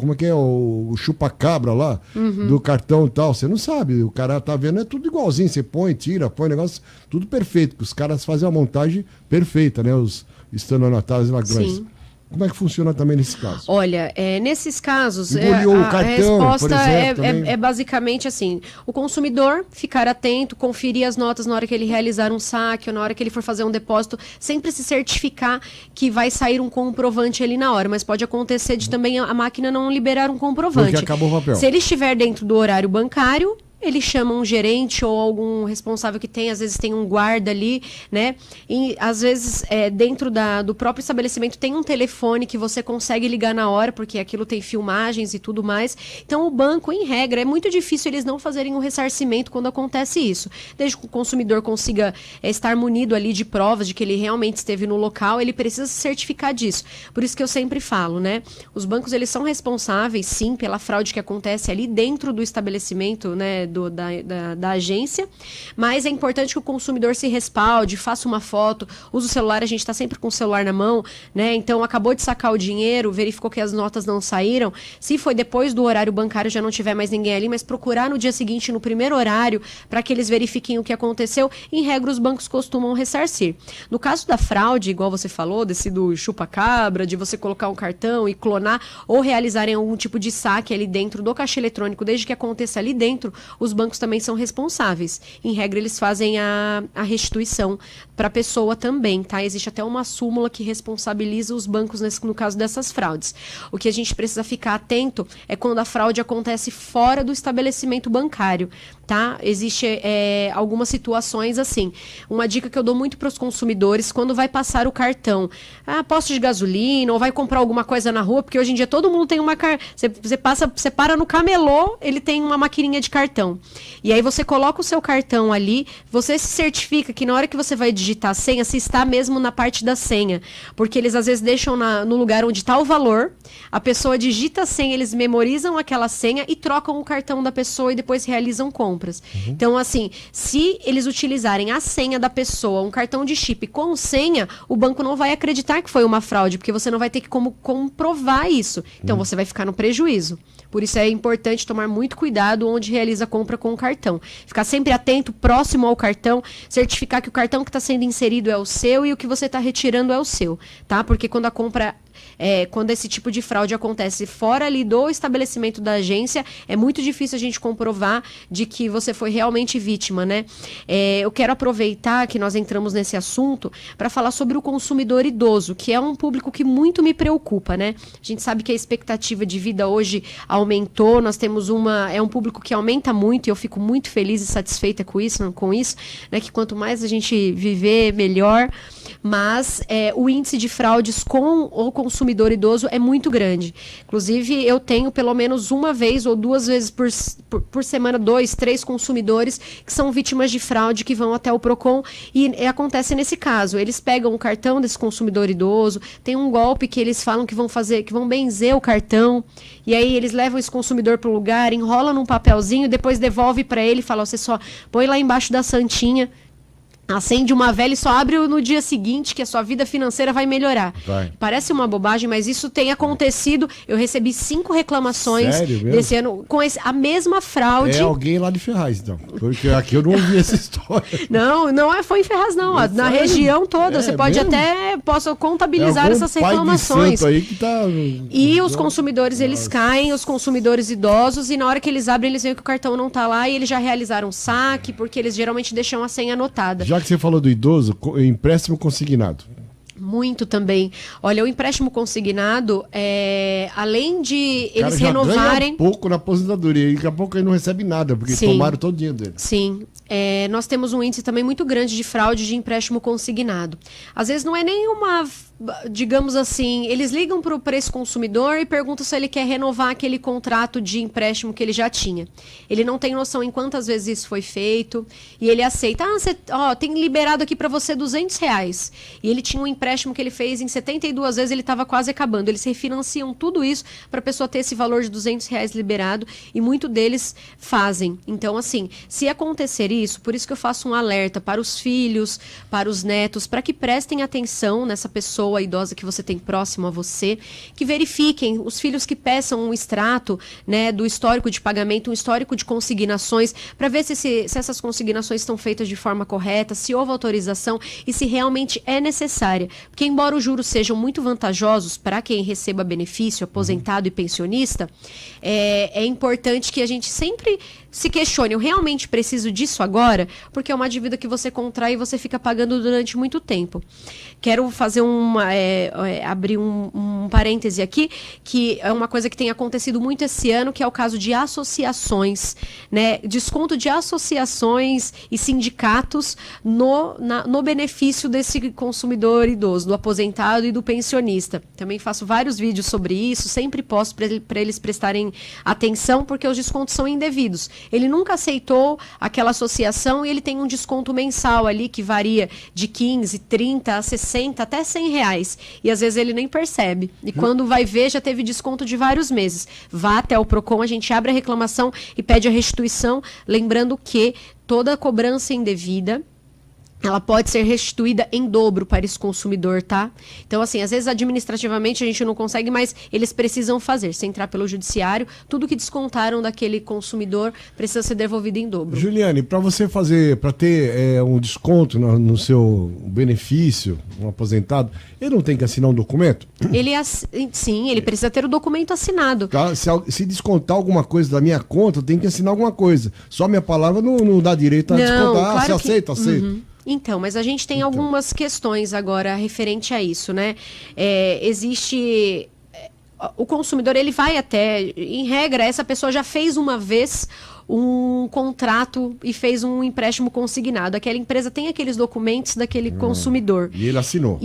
Como é que é? O chupa-cabra lá, do cartão e tal, você não sabe, o cara tá vendo, é tudo igualzinho, você põe, tira, põe negócio, tudo perfeito, os caras fazem a montagem perfeita, né, os estelionatários e ladrões. Sim. Como é que funciona também nesse caso? Olha, nesses casos, a resposta é basicamente assim: o consumidor ficar atento, conferir as notas na hora que ele realizar um saque ou na hora que ele for fazer um depósito, sempre se certificar que vai sair um comprovante ali na hora, mas pode acontecer de também a máquina não liberar um comprovante. Porque acabou o papel. Se ele estiver dentro do horário bancário, ele chama um gerente ou algum responsável que tem, às vezes tem um guarda ali, né? E às vezes dentro do próprio estabelecimento tem um telefone que você consegue ligar na hora, porque aquilo tem filmagens e tudo mais. Então o banco, em regra, é muito difícil eles não fazerem um ressarcimento quando acontece isso. Desde que o consumidor consiga estar munido ali de provas de que ele realmente esteve no local, ele precisa se certificar disso. Por isso que eu sempre falo, né? Os bancos, eles são responsáveis, sim, pela fraude que acontece ali dentro do estabelecimento, né? da agência, mas é importante que o consumidor se respalde, faça uma foto, use o celular, a gente está sempre com o celular na mão, né? Então acabou de sacar o dinheiro, verificou que as notas não saíram, se foi depois do horário bancário já não tiver mais ninguém ali, mas procurar no dia seguinte, no primeiro horário, para que eles verifiquem o que aconteceu. Em regra, os bancos costumam ressarcir. No caso da fraude, igual você falou, desse do chupa-cabra, de você colocar um cartão e clonar, ou realizarem algum tipo de saque ali dentro do caixa eletrônico, desde que aconteça ali dentro, os bancos também são responsáveis. Em regra, eles fazem a restituição para a pessoa também, tá? Existe até uma súmula que responsabiliza os bancos no caso dessas fraudes. O que a gente precisa ficar atento é quando a fraude acontece fora do estabelecimento bancário, tá? Existe algumas situações assim. Uma dica que eu dou muito para os consumidores, quando vai passar o cartão, posto de gasolina, ou vai comprar alguma coisa na rua, porque hoje em dia todo mundo tem uma... Você para no camelô, ele tem uma maquininha de cartão. E aí você coloca o seu cartão ali, você se certifica que na hora que você vai digitar a senha, se está mesmo na parte da senha. Porque eles às vezes deixam no lugar onde está o valor, a pessoa digita a senha, eles memorizam aquela senha e trocam o cartão da pessoa e depois realizam compras. Então, assim, se eles utilizarem a senha da pessoa, um cartão de chip com senha, o banco não vai acreditar que foi uma fraude, porque você não vai ter como comprovar isso. Então, você vai ficar no prejuízo. Por isso é importante tomar muito cuidado onde realiza a compra com o cartão. Ficar sempre atento, próximo ao cartão, certificar que o cartão que está sendo inserido é o seu e o que você está retirando é o seu, tá? Porque quando a compra... quando esse tipo de fraude acontece fora ali do estabelecimento da agência, é muito difícil a gente comprovar de que você foi realmente vítima, né? Eu quero aproveitar que nós entramos nesse assunto para falar sobre o consumidor idoso, que é um público que muito me preocupa, né? A gente sabe que a expectativa de vida hoje aumentou, nós temos um público que aumenta muito e eu fico muito feliz e satisfeita com isso, né? Que quanto mais a gente viver, melhor. Mas o índice de fraudes com o consumidor idoso é muito grande. Inclusive, eu tenho pelo menos uma vez ou duas vezes por semana, 2, 3 consumidores que são vítimas de fraude que vão até o Procon e acontece nesse caso. Eles pegam o cartão desse consumidor idoso, tem um golpe que eles falam que vão benzer o cartão, e aí eles levam esse consumidor para o lugar, enrolam num papelzinho, depois devolve para ele e fala, você só põe lá embaixo da santinha, acende uma vela e só abre no dia seguinte que a sua vida financeira vai melhorar. Parece uma bobagem, mas isso tem acontecido. Eu recebi 5 reclamações desse ano com a mesma fraude. É alguém lá de Ferraz, então. Porque aqui eu não ouvi essa história. Não foi em Ferraz, não. Na região toda. Você pode posso contabilizar essas reclamações. Aí que tá... E os consumidores, eles caem, os consumidores idosos, e na hora que eles abrem, eles veem que o cartão não tá lá e eles já realizaram saque, porque eles geralmente deixam a senha anotada. Já que você falou do idoso, empréstimo consignado. Muito também. Olha, o empréstimo consignado, além de eles renovarem... Ganha pouco na aposentadoria, e daqui a pouco ele não recebe nada, porque tomaram todo o dinheiro dele. Sim. Nós temos um índice também muito grande de fraude de empréstimo consignado. Às vezes não é nenhuma... digamos assim, eles ligam para esse consumidor e perguntam se ele quer renovar aquele contrato de empréstimo que ele já tinha. Ele não tem noção em quantas vezes isso foi feito e ele aceita. Tem liberado aqui para você R$200. E ele tinha um empréstimo que ele fez em 72 vezes, ele estava quase acabando. Eles refinanciam tudo isso para a pessoa ter esse valor de R$200 liberado e muito deles fazem. Então, assim, se acontecer isso, por isso que eu faço um alerta para os filhos, para os netos, para que prestem atenção nessa pessoa idosa que você tem próximo a você, que verifiquem os filhos que peçam um extrato, né, do histórico de pagamento, um histórico de consignações, para ver se essas consignações estão feitas de forma correta, se houve autorização e se realmente é necessária. Porque embora os juros sejam muito vantajosos para quem receba benefício, aposentado e pensionista, é importante que a gente sempre se questione, eu realmente preciso disso agora? Porque é uma dívida que você contrai e você fica pagando durante muito tempo. Quero fazer abrir um parêntese aqui, que é uma coisa que tem acontecido muito esse ano, que é o caso de associações, né? Desconto de associações e sindicatos no benefício desse consumidor idoso, do aposentado e do pensionista. Também faço vários vídeos sobre isso, sempre posto para eles prestarem atenção, porque os descontos são indevidos. Ele nunca aceitou aquela associação e ele tem um desconto mensal ali que varia de 15, 30, 60, até R$100. R$100. E às vezes ele nem percebe. E quando vai ver, já teve desconto de vários meses. Vá até o PROCON, a gente abre a reclamação e pede a restituição, lembrando que toda cobrança indevida, ela pode ser restituída em dobro para esse consumidor, tá? Então, assim, às vezes administrativamente a gente não consegue, mas eles precisam fazer. Se entrar pelo judiciário, tudo que descontaram daquele consumidor precisa ser devolvido em dobro. Juliane, para você para ter um desconto no seu benefício, um aposentado, ele não tem que assinar um documento? Sim, ele precisa ter o documento assinado. Tá? Se descontar alguma coisa da minha conta, eu tenho que assinar alguma coisa. Só minha palavra não dá direito a descontar. Claro você aceita? Uhum. Então, mas a gente tem algumas questões agora referente a isso, né? Existe... O consumidor, ele vai até... Em regra, essa pessoa já fez uma vez um contrato e fez um empréstimo consignado. Aquela empresa tem aqueles documentos daquele consumidor. E ele assinou.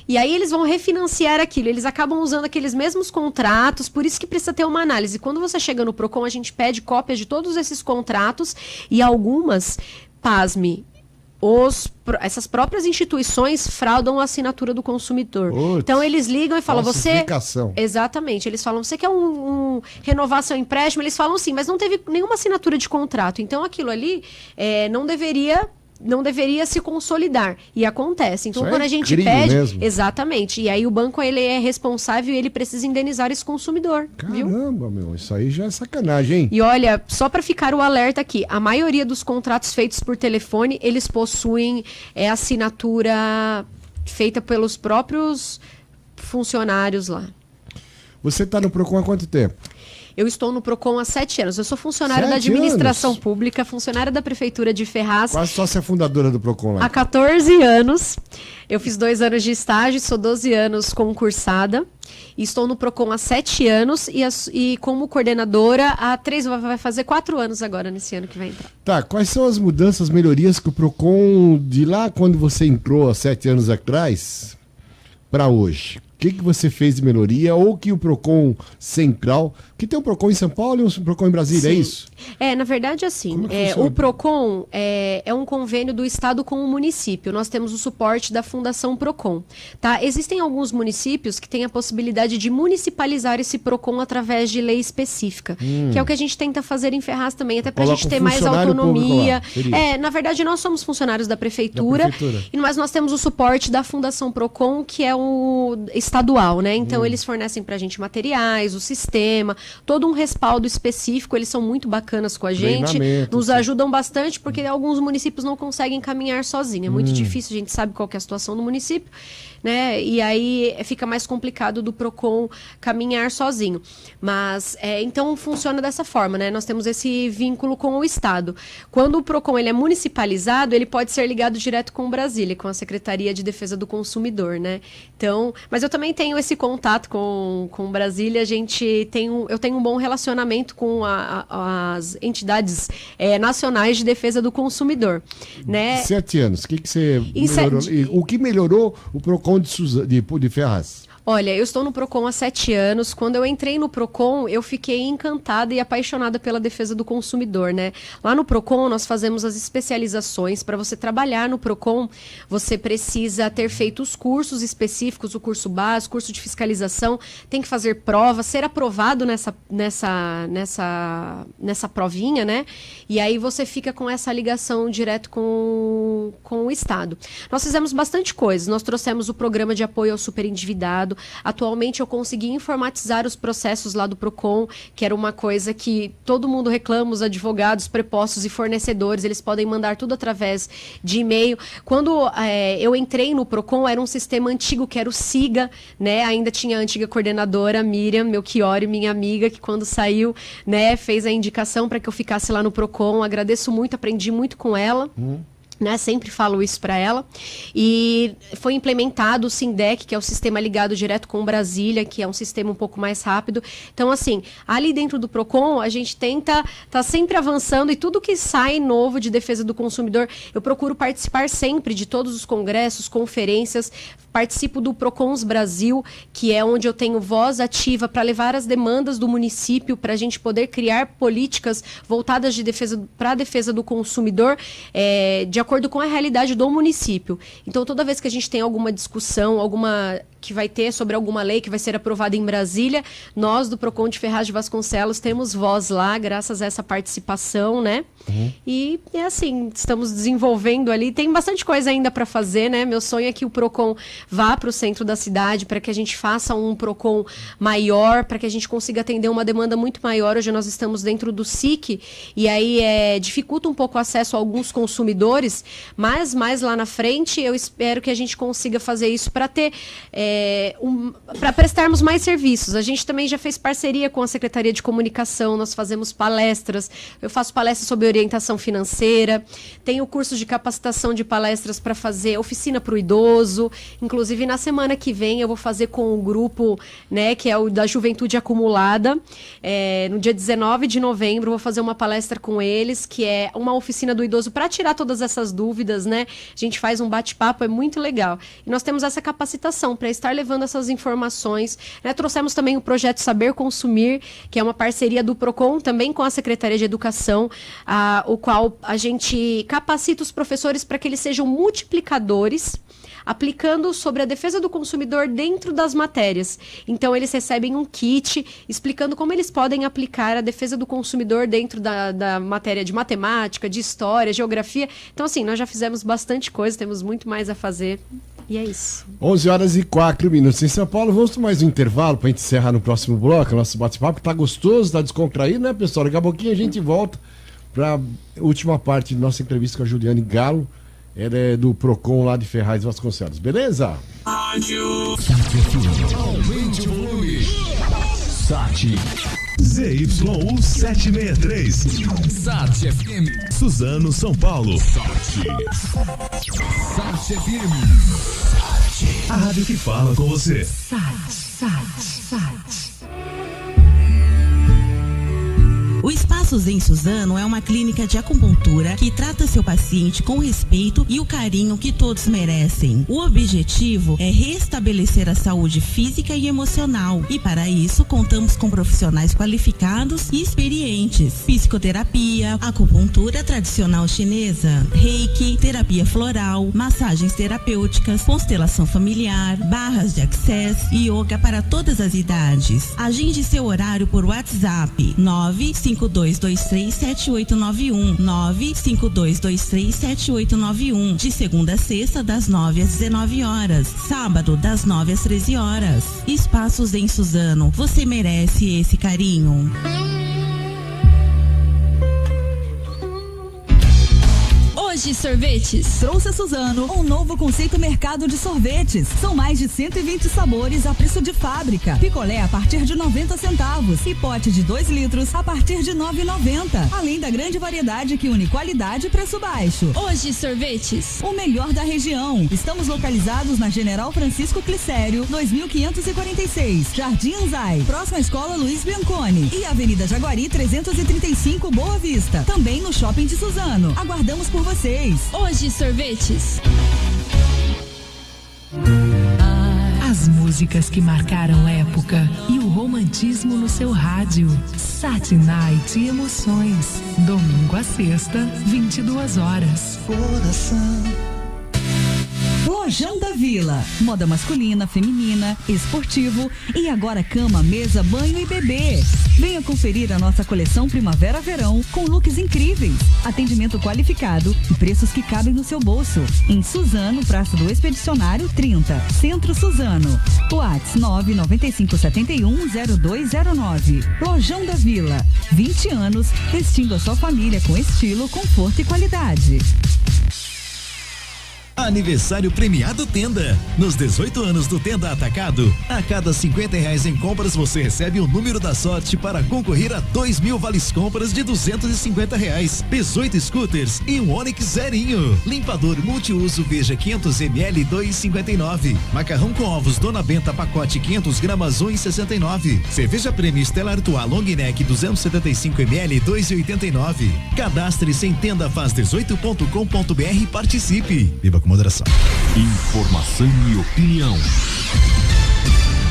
E aí eles vão refinanciar aquilo. Eles acabam usando aqueles mesmos contratos, por isso que precisa ter uma análise. Quando você chega no PROCON, a gente pede cópias de todos esses contratos e algumas, pasme, essas próprias instituições fraudam a assinatura do consumidor. Então eles ligam e falam, Exatamente, eles falam, você quer renovar seu empréstimo? Eles falam sim, mas não teve nenhuma assinatura de contrato. Então aquilo ali não deveria se consolidar. E acontece. Então, quando a gente pede... Mesmo. Exatamente. E aí o banco, ele é responsável e ele precisa indenizar esse consumidor. Caramba, meu, isso aí já é sacanagem, hein? E olha, só para ficar o alerta aqui, a maioria dos contratos feitos por telefone, eles possuem assinatura feita pelos próprios funcionários lá. Você está no PROCON há quanto tempo? Eu estou no PROCON há 7 anos. Eu sou funcionária da administração pública, funcionária da Prefeitura de Ferraz. Quase sócia fundadora do PROCON lá. Há 14 anos. Eu fiz 2 anos de estágio, sou 12 anos concursada. E estou no PROCON há 7 anos e como coordenadora vai fazer 4 anos agora, nesse ano que vai entrar. Tá, quais são as mudanças, melhorias que o PROCON, de lá quando você entrou há 7 anos atrás, para hoje? O que você fez de melhoria, ou que o PROCON Central, que tem um PROCON em São Paulo e um PROCON em Brasília, Sim. É isso? Na verdade, assim, o PROCON é um convênio do Estado com o município. Nós temos o suporte da Fundação PROCON. Tá? Existem alguns municípios que têm a possibilidade de municipalizar esse PROCON através de lei específica, que é o que a gente tenta fazer em Ferraz também, até para a gente ter mais autonomia. Na verdade, nós somos funcionários da prefeitura. Mas nós temos o suporte da Fundação PROCON, que é o estadual, né? Então, eles fornecem pra gente materiais, o sistema, todo um respaldo específico, eles são muito bacanas com a gente, nos ajudam bastante, porque alguns municípios não conseguem caminhar sozinhos, é muito difícil, a gente sabe qual que é a situação do município, né? E aí fica mais complicado do PROCON caminhar sozinho. Mas, então, funciona dessa forma, né? Nós temos esse vínculo com o Estado. Quando o PROCON ele é municipalizado, ele pode ser ligado direto com Brasília, com a Secretaria de Defesa do Consumidor, né? Então, mas eu também tenho esse contato com Brasília, eu tenho um bom relacionamento com as entidades nacionais de defesa do consumidor, né? 7 anos, o que você melhorou? O que melhorou o PROCON de Ferraz? Olha, eu estou no PROCON há 7 anos. Quando eu entrei no PROCON, eu fiquei encantada e apaixonada pela defesa do consumidor, né? Lá no PROCON, nós fazemos as especializações. Para você trabalhar no PROCON, você precisa ter feito os cursos específicos, o curso básico, curso de fiscalização, tem que fazer prova, ser aprovado nessa provinha, né? E aí você fica com essa ligação direto com o Estado. Nós fizemos bastante coisa. Nós trouxemos o programa de apoio ao superendividado. Atualmente eu consegui informatizar os processos lá do PROCON, que era uma coisa que todo mundo reclama, os advogados, prepostos e fornecedores, eles podem mandar tudo através de e-mail. Quando eu entrei no PROCON, era um sistema antigo, que era o SIGA, né? Ainda tinha a antiga coordenadora, Miriam Melchiori, minha amiga, que quando saiu, né, fez a indicação para que eu ficasse lá no PROCON. Agradeço muito, aprendi muito com ela. Né, sempre falo isso para ela. E foi implementado o SINDEC, que é o sistema ligado direto com Brasília, que é um sistema um pouco mais rápido. Então, assim, ali dentro do PROCON, a gente tenta tá sempre avançando, e tudo que sai novo de defesa do consumidor, eu procuro participar sempre de todos os congressos, conferências, participo do Procons Brasil, que é onde eu tenho voz ativa para levar as demandas do município, para a gente poder criar políticas voltadas para a defesa do consumidor, de acordo com a realidade do município. Então, toda vez que a gente tem alguma discussão, que vai ter sobre alguma lei que vai ser aprovada em Brasília, nós do Procon de Ferraz de Vasconcelos temos voz lá, graças a essa participação, né? E é assim, estamos desenvolvendo ali, tem bastante coisa ainda para fazer, né? Meu sonho é que o Procon vá para o centro da cidade, para que a gente faça um Procon maior, para que a gente consiga atender uma demanda muito maior. Hoje nós estamos dentro do SIC, e aí dificulta um pouco o acesso a alguns consumidores, mas mais lá na frente eu espero que a gente consiga fazer isso para ter para prestarmos mais serviços. A gente também já fez parceria com a Secretaria de Comunicação, nós fazemos palestras, eu faço palestras sobre orientação financeira, tenho cursos de capacitação de palestras para fazer oficina para o idoso, inclusive na semana que vem eu vou fazer com o grupo, né, que é o da Juventude Acumulada, no dia 19 de novembro vou fazer uma palestra com eles, que é uma oficina do idoso para tirar todas essas dúvidas, né? A gente faz um bate-papo, é muito legal. E nós temos essa capacitação para estar levando essas informações, né? Trouxemos também o projeto Saber Consumir, que é uma parceria do Procon também com a Secretaria de Educação, o qual a gente capacita os professores para que eles sejam multiplicadores, aplicando sobre a defesa do consumidor dentro das matérias. Então, eles recebem um kit explicando como eles podem aplicar a defesa do consumidor dentro da matéria de matemática, de história, geografia. Então, assim, nós já fizemos bastante coisa, temos muito mais a fazer. E é isso. 11h04 em São Paulo. Vamos tomar mais um intervalo para a gente encerrar no próximo bloco. Nosso bate-papo tá gostoso, tá descontraído, né, pessoal? Daqui a pouquinho a gente volta para a última parte de nossa entrevista com a Juliane Galo. Ela é do Procon lá de Ferraz Vasconcelos. Beleza? Aumente o volume. Sat ZYU 763. Sat FM. Suzano, São Paulo. Sat FM. A rádio que fala com você. Sat. O Espaço Zen Suzano é uma clínica de acupuntura que trata seu paciente com respeito e o carinho que todos merecem. O objetivo é restabelecer a saúde física e emocional, e para isso contamos com profissionais qualificados e experientes. Psicoterapia, acupuntura tradicional chinesa, reiki, terapia floral, massagens terapêuticas, constelação familiar, barras de access e yoga para todas as idades. Agende seu horário por WhatsApp 952237891 952237891, de segunda a sexta das 9 às 19 horas, sábado das 9 às 13 horas. Espaços em Suzano, você merece esse carinho. Hoje Sorvetes trouxe a Suzano um novo conceito mercado de sorvetes. São mais de 120 sabores a preço de fábrica. Picolé a partir de 90 centavos e pote de 2 litros a partir de 9,90. Além da grande variedade que une qualidade e preço baixo. Hoje Sorvetes, o melhor da região. Estamos localizados na General Francisco Clicério, 2546, Jardim Anzai, próxima à Escola Luiz Bianconi, e Avenida Jaguari 335, Boa Vista. Também no Shopping de Suzano. Aguardamos por vocês. Hoje Sorvetes. As músicas que marcaram época e o romantismo no seu rádio. Sat Night Emoções. Domingo a sexta, 22 horas. Coração. Lojão da Vila, moda masculina, feminina, esportivo e agora cama, mesa, banho e bebê. Venha conferir a nossa coleção Primavera-Verão com looks incríveis, atendimento qualificado e preços que cabem no seu bolso. Em Suzano, Praça do Expedicionário 30, Centro Suzano. WhatsApp 995710209. Lojão da Vila, 20 anos vestindo a sua família com estilo, conforto e qualidade. Aniversário premiado Tenda. Nos 18 anos do Tenda Atacado, a cada R$50 em compras você recebe o número da sorte para concorrer a 2.000 vales compras de R$250, 18 scooters e um Onix zerinho. Limpador multiuso Veja 500 ml 2,59. Macarrão com ovos Dona Benta pacote 500 gramas 1,69. Cerveja Prêmio Stella Artois Long Neck 275 ml 2,89. Cadastre-se em tendafaz18.com.br e participe. Viva com moderação. Informação e opinião.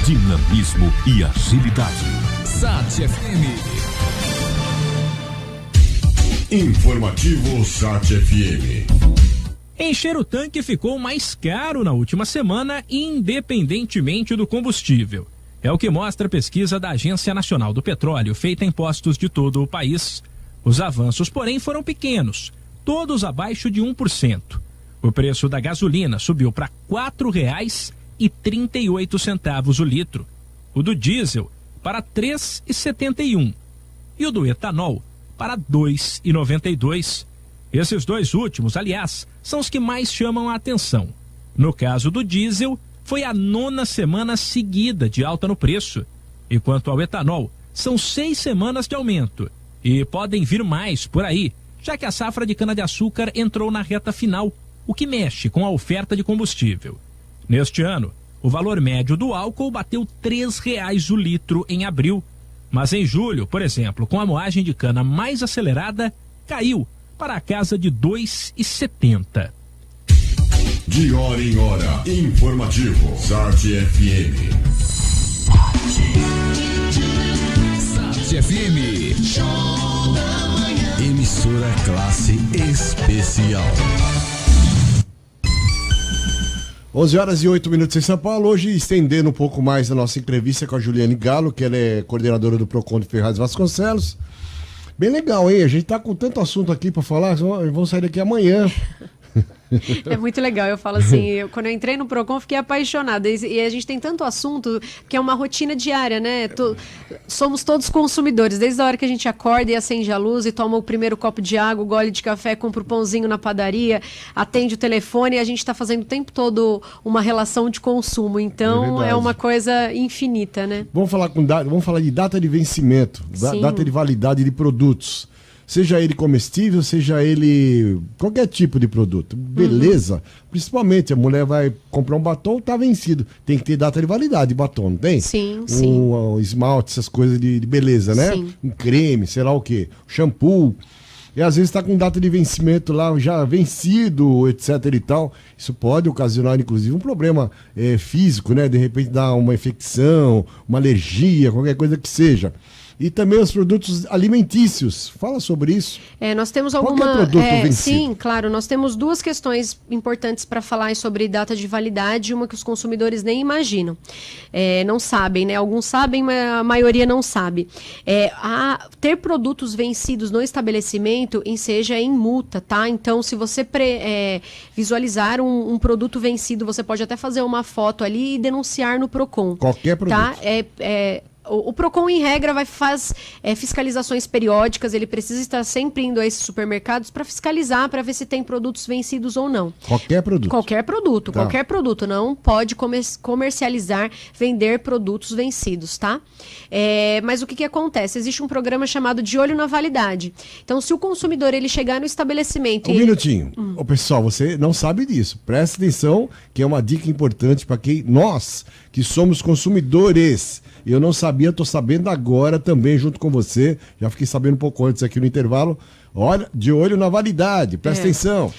Dinamismo e agilidade. Sat FM. Informativo Sat FM. Encher o tanque ficou mais caro na última semana, independentemente do combustível. É o que mostra a pesquisa da Agência Nacional do Petróleo, feita em postos de todo o país. Os avanços, porém, foram pequenos, todos abaixo de 1%. O preço da gasolina subiu para R$ 4,38 o litro. O do diesel para R$ 3,71. E o do etanol para R$ 2,92. Esses dois últimos, aliás, são os que mais chamam a atenção. No caso do diesel, foi a 9ª semana seguida de alta no preço. E quanto ao etanol, são 6 semanas de aumento. E podem vir mais por aí, já que a safra de cana-de-açúcar entrou na reta final, o que mexe com a oferta de combustível. Neste ano, o valor médio do álcool bateu R$ 3,00 o litro em abril. Mas em julho, por exemplo, com a moagem de cana mais acelerada, caiu para a casa de R$ 2,70. De hora em hora, informativo. Sat FM. Sat FM. Emissora classe especial. 11h08 em São Paulo. Hoje estendendo um pouco mais a nossa entrevista com a Juliane Galo, que ela é coordenadora do Procon de Ferraz Vasconcelos. Bem legal, hein? A gente tá com tanto assunto aqui para falar, vamos sair daqui amanhã. É muito legal, eu falo assim, quando eu entrei no Procon fiquei apaixonada, e a gente tem tanto assunto que é uma rotina diária, né? Somos todos consumidores, desde a hora que a gente acorda e acende a luz e toma o primeiro copo de água, o gole de café, compra o pãozinho na padaria, atende o telefone, e a gente está fazendo o tempo todo uma relação de consumo, então é uma coisa infinita, né? Vamos falar de data de vencimento, data de validade de produtos. Seja ele comestível, seja ele qualquer tipo de produto. Beleza. Principalmente, a mulher vai comprar um batom, tá vencido. Tem que ter data de validade de batom, não tem? Sim, um esmalte, essas coisas de beleza, né? Sim. Um creme, sei lá o quê. Shampoo. E às vezes tá com data de vencimento lá já vencido, etc e tal. Isso pode ocasionar, inclusive, um problema físico, né? De repente dar uma infecção, uma alergia, qualquer coisa que seja. E também os produtos alimentícios. Fala sobre isso. Nós temos alguma... Qualquer produto vencido. Sim, claro. Nós temos duas questões importantes para falar sobre data de validade, uma que os consumidores nem imaginam. Não sabem, né? Alguns sabem, mas a maioria não sabe. Ter produtos vencidos no estabelecimento enseja em multa, tá? Então, se você visualizar um produto vencido, você pode até fazer uma foto ali e denunciar no Procon. Qualquer produto. Tá? O Procon, em regra, faz fiscalizações periódicas, ele precisa estar sempre indo a esses supermercados para fiscalizar, para ver se tem produtos vencidos ou não. Qualquer produto? Qualquer produto, tá. Qualquer produto. Não pode comercializar, vender produtos vencidos, tá? Mas o que acontece? Existe um programa chamado De Olho na Validade. Então, se o consumidor ele chegar no estabelecimento... Minutinho. Ô, pessoal, você não sabe disso. Presta atenção, que é uma dica importante para nós, que somos consumidores. Eu não sabia, estou sabendo agora também, junto com você. Já fiquei sabendo um pouco antes aqui no intervalo. Olha, de olho na validade, presta atenção.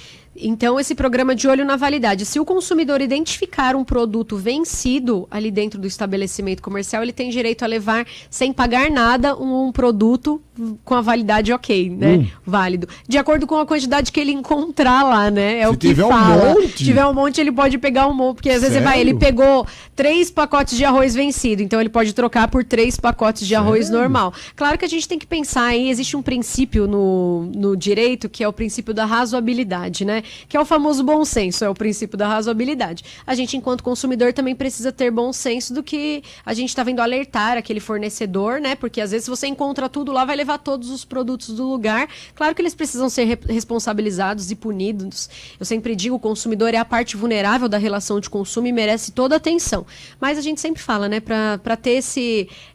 Então, esse programa De Olho na Validade, se o consumidor identificar um produto vencido ali dentro do estabelecimento comercial, ele tem direito a levar, sem pagar nada, um produto com a validade ok, né? Válido. De acordo com a quantidade que ele encontrar lá, né? Se o que tiver fala. Um monte. Se tiver um monte, ele pode pegar um monte, porque às vezes ele pegou 3 pacotes de arroz vencido, então ele pode trocar por 3 pacotes de arroz normal. Claro que a gente tem que pensar aí, existe um princípio no direito, que é o princípio da razoabilidade, né? Que é o famoso bom senso, é o princípio da razoabilidade. A gente, enquanto consumidor, também precisa ter bom senso do que a gente está vendo alertar aquele fornecedor, né? Porque às vezes se você encontra tudo lá, vai levar todos os produtos do lugar. Claro que eles precisam ser responsabilizados e punidos. Eu sempre digo, o consumidor é a parte vulnerável da relação de consumo e merece toda a atenção. Mas a gente sempre fala, né? Para ter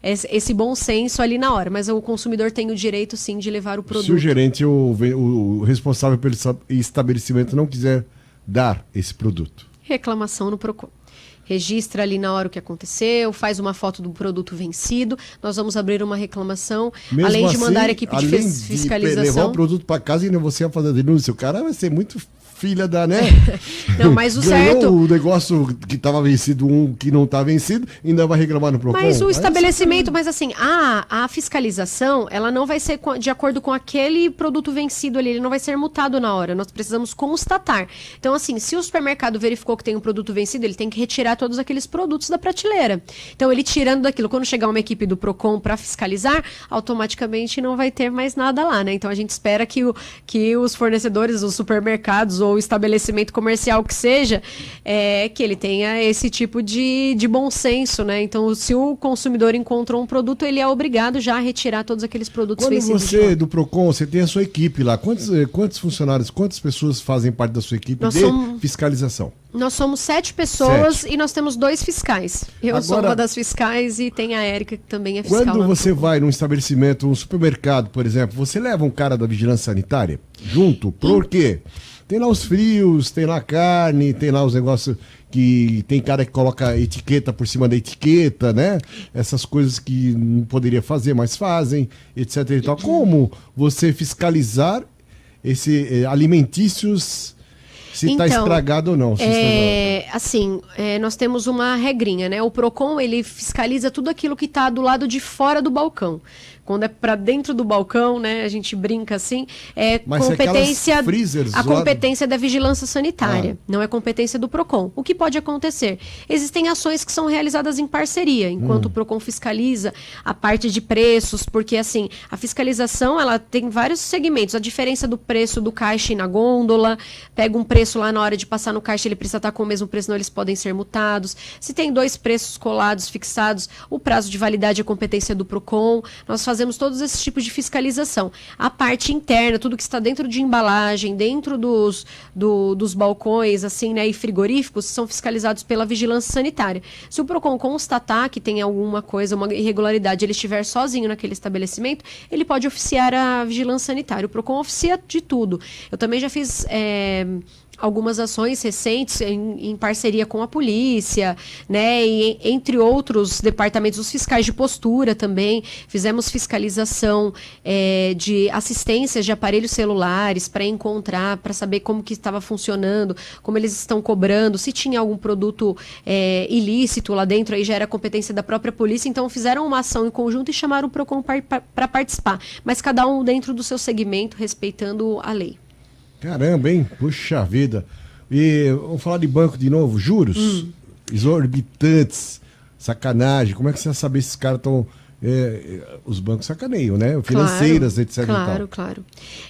esse bom senso ali na hora. Mas o consumidor tem o direito, sim, de levar o produto. Se o gerente, o responsável pelo estabelecimento não quiser dar esse produto. Reclamação no Procon. Registra ali na hora o que aconteceu, faz uma foto do produto vencido, nós vamos abrir uma reclamação, mesmo além de assim, mandar a equipe de fiscalização. Levar o produto para casa e não você vai fazer a denúncia, o cara vai ser muito filha da, né? Não, mas o certo... o negócio que estava vencido, um que não está vencido, ainda vai reclamar no Procon. Mas o estabelecimento, mas assim, a fiscalização, ela não vai ser de acordo com aquele produto vencido ali, ele não vai ser multado na hora, nós precisamos constatar. Então, assim, se o supermercado verificou que tem um produto vencido, ele tem que retirar todos aqueles produtos da prateleira. Então, ele tirando daquilo, quando chegar uma equipe do Procon para fiscalizar, automaticamente não vai ter mais nada lá, né? Então, a gente espera que os fornecedores, os supermercados ou o estabelecimento comercial que seja, que ele tenha esse tipo de bom senso, né? Então, se o consumidor encontrou um produto, ele é obrigado já a retirar todos aqueles produtos vencidos. Quando você, do Procon, você tem a sua equipe lá, quantos funcionários, quantas pessoas fazem parte da sua equipe fiscalização? Nós somos 7 pessoas e nós temos 2 fiscais. Eu sou uma das fiscais e tem a Érica, que também é fiscal. Quando você vai num estabelecimento, um supermercado, por exemplo, você leva um cara da vigilância sanitária junto? Por quê? Tem lá os frios, tem lá a carne, tem lá os negócios que tem cara que coloca etiqueta por cima da etiqueta, né? Essas coisas que não poderia fazer, mas fazem, etc. E tal. Como você fiscalizar alimentícios... Se está estragado ou não. Nós temos uma regrinha, né? O Procon, ele fiscaliza tudo aquilo que está do lado de fora do balcão. Quando é para dentro do balcão, né, a gente brinca assim, a competência da vigilância sanitária, não é competência do Procon. O que pode acontecer? Existem ações que são realizadas em parceria, enquanto o Procon fiscaliza a parte de preços, porque assim, a fiscalização, ela tem vários segmentos, a diferença do preço do caixa e na gôndola, pega um preço lá na hora de passar no caixa, ele precisa estar com o mesmo preço, senão eles podem ser multados. Se tem 2 preços colados, fixados, o prazo de validade é competência do Procon. Nós fazemos todos esses tipos de fiscalização. A parte interna, tudo que está dentro de embalagem, dentro dos balcões, assim, né, e frigoríficos, são fiscalizados pela vigilância sanitária. Se o Procon constatar que tem alguma coisa, uma irregularidade, ele estiver sozinho naquele estabelecimento, ele pode oficiar a vigilância sanitária. O Procon oficia de tudo. Eu também já fiz... algumas ações recentes em parceria com a polícia, né, e entre outros departamentos, os fiscais de postura também, fizemos fiscalização de assistências de aparelhos celulares para encontrar, para saber como que estava funcionando, como eles estão cobrando, se tinha algum produto ilícito lá dentro, aí já era competência da própria polícia, então fizeram uma ação em conjunto e chamaram o Procon para participar, mas cada um dentro do seu segmento, respeitando a lei. Caramba, hein? Puxa vida. E vamos falar de banco de novo. Juros exorbitantes, sacanagem. Como é que você vai saber se esses caras estão... os bancos sacaneiam, né? Financeiras, etc. Claro.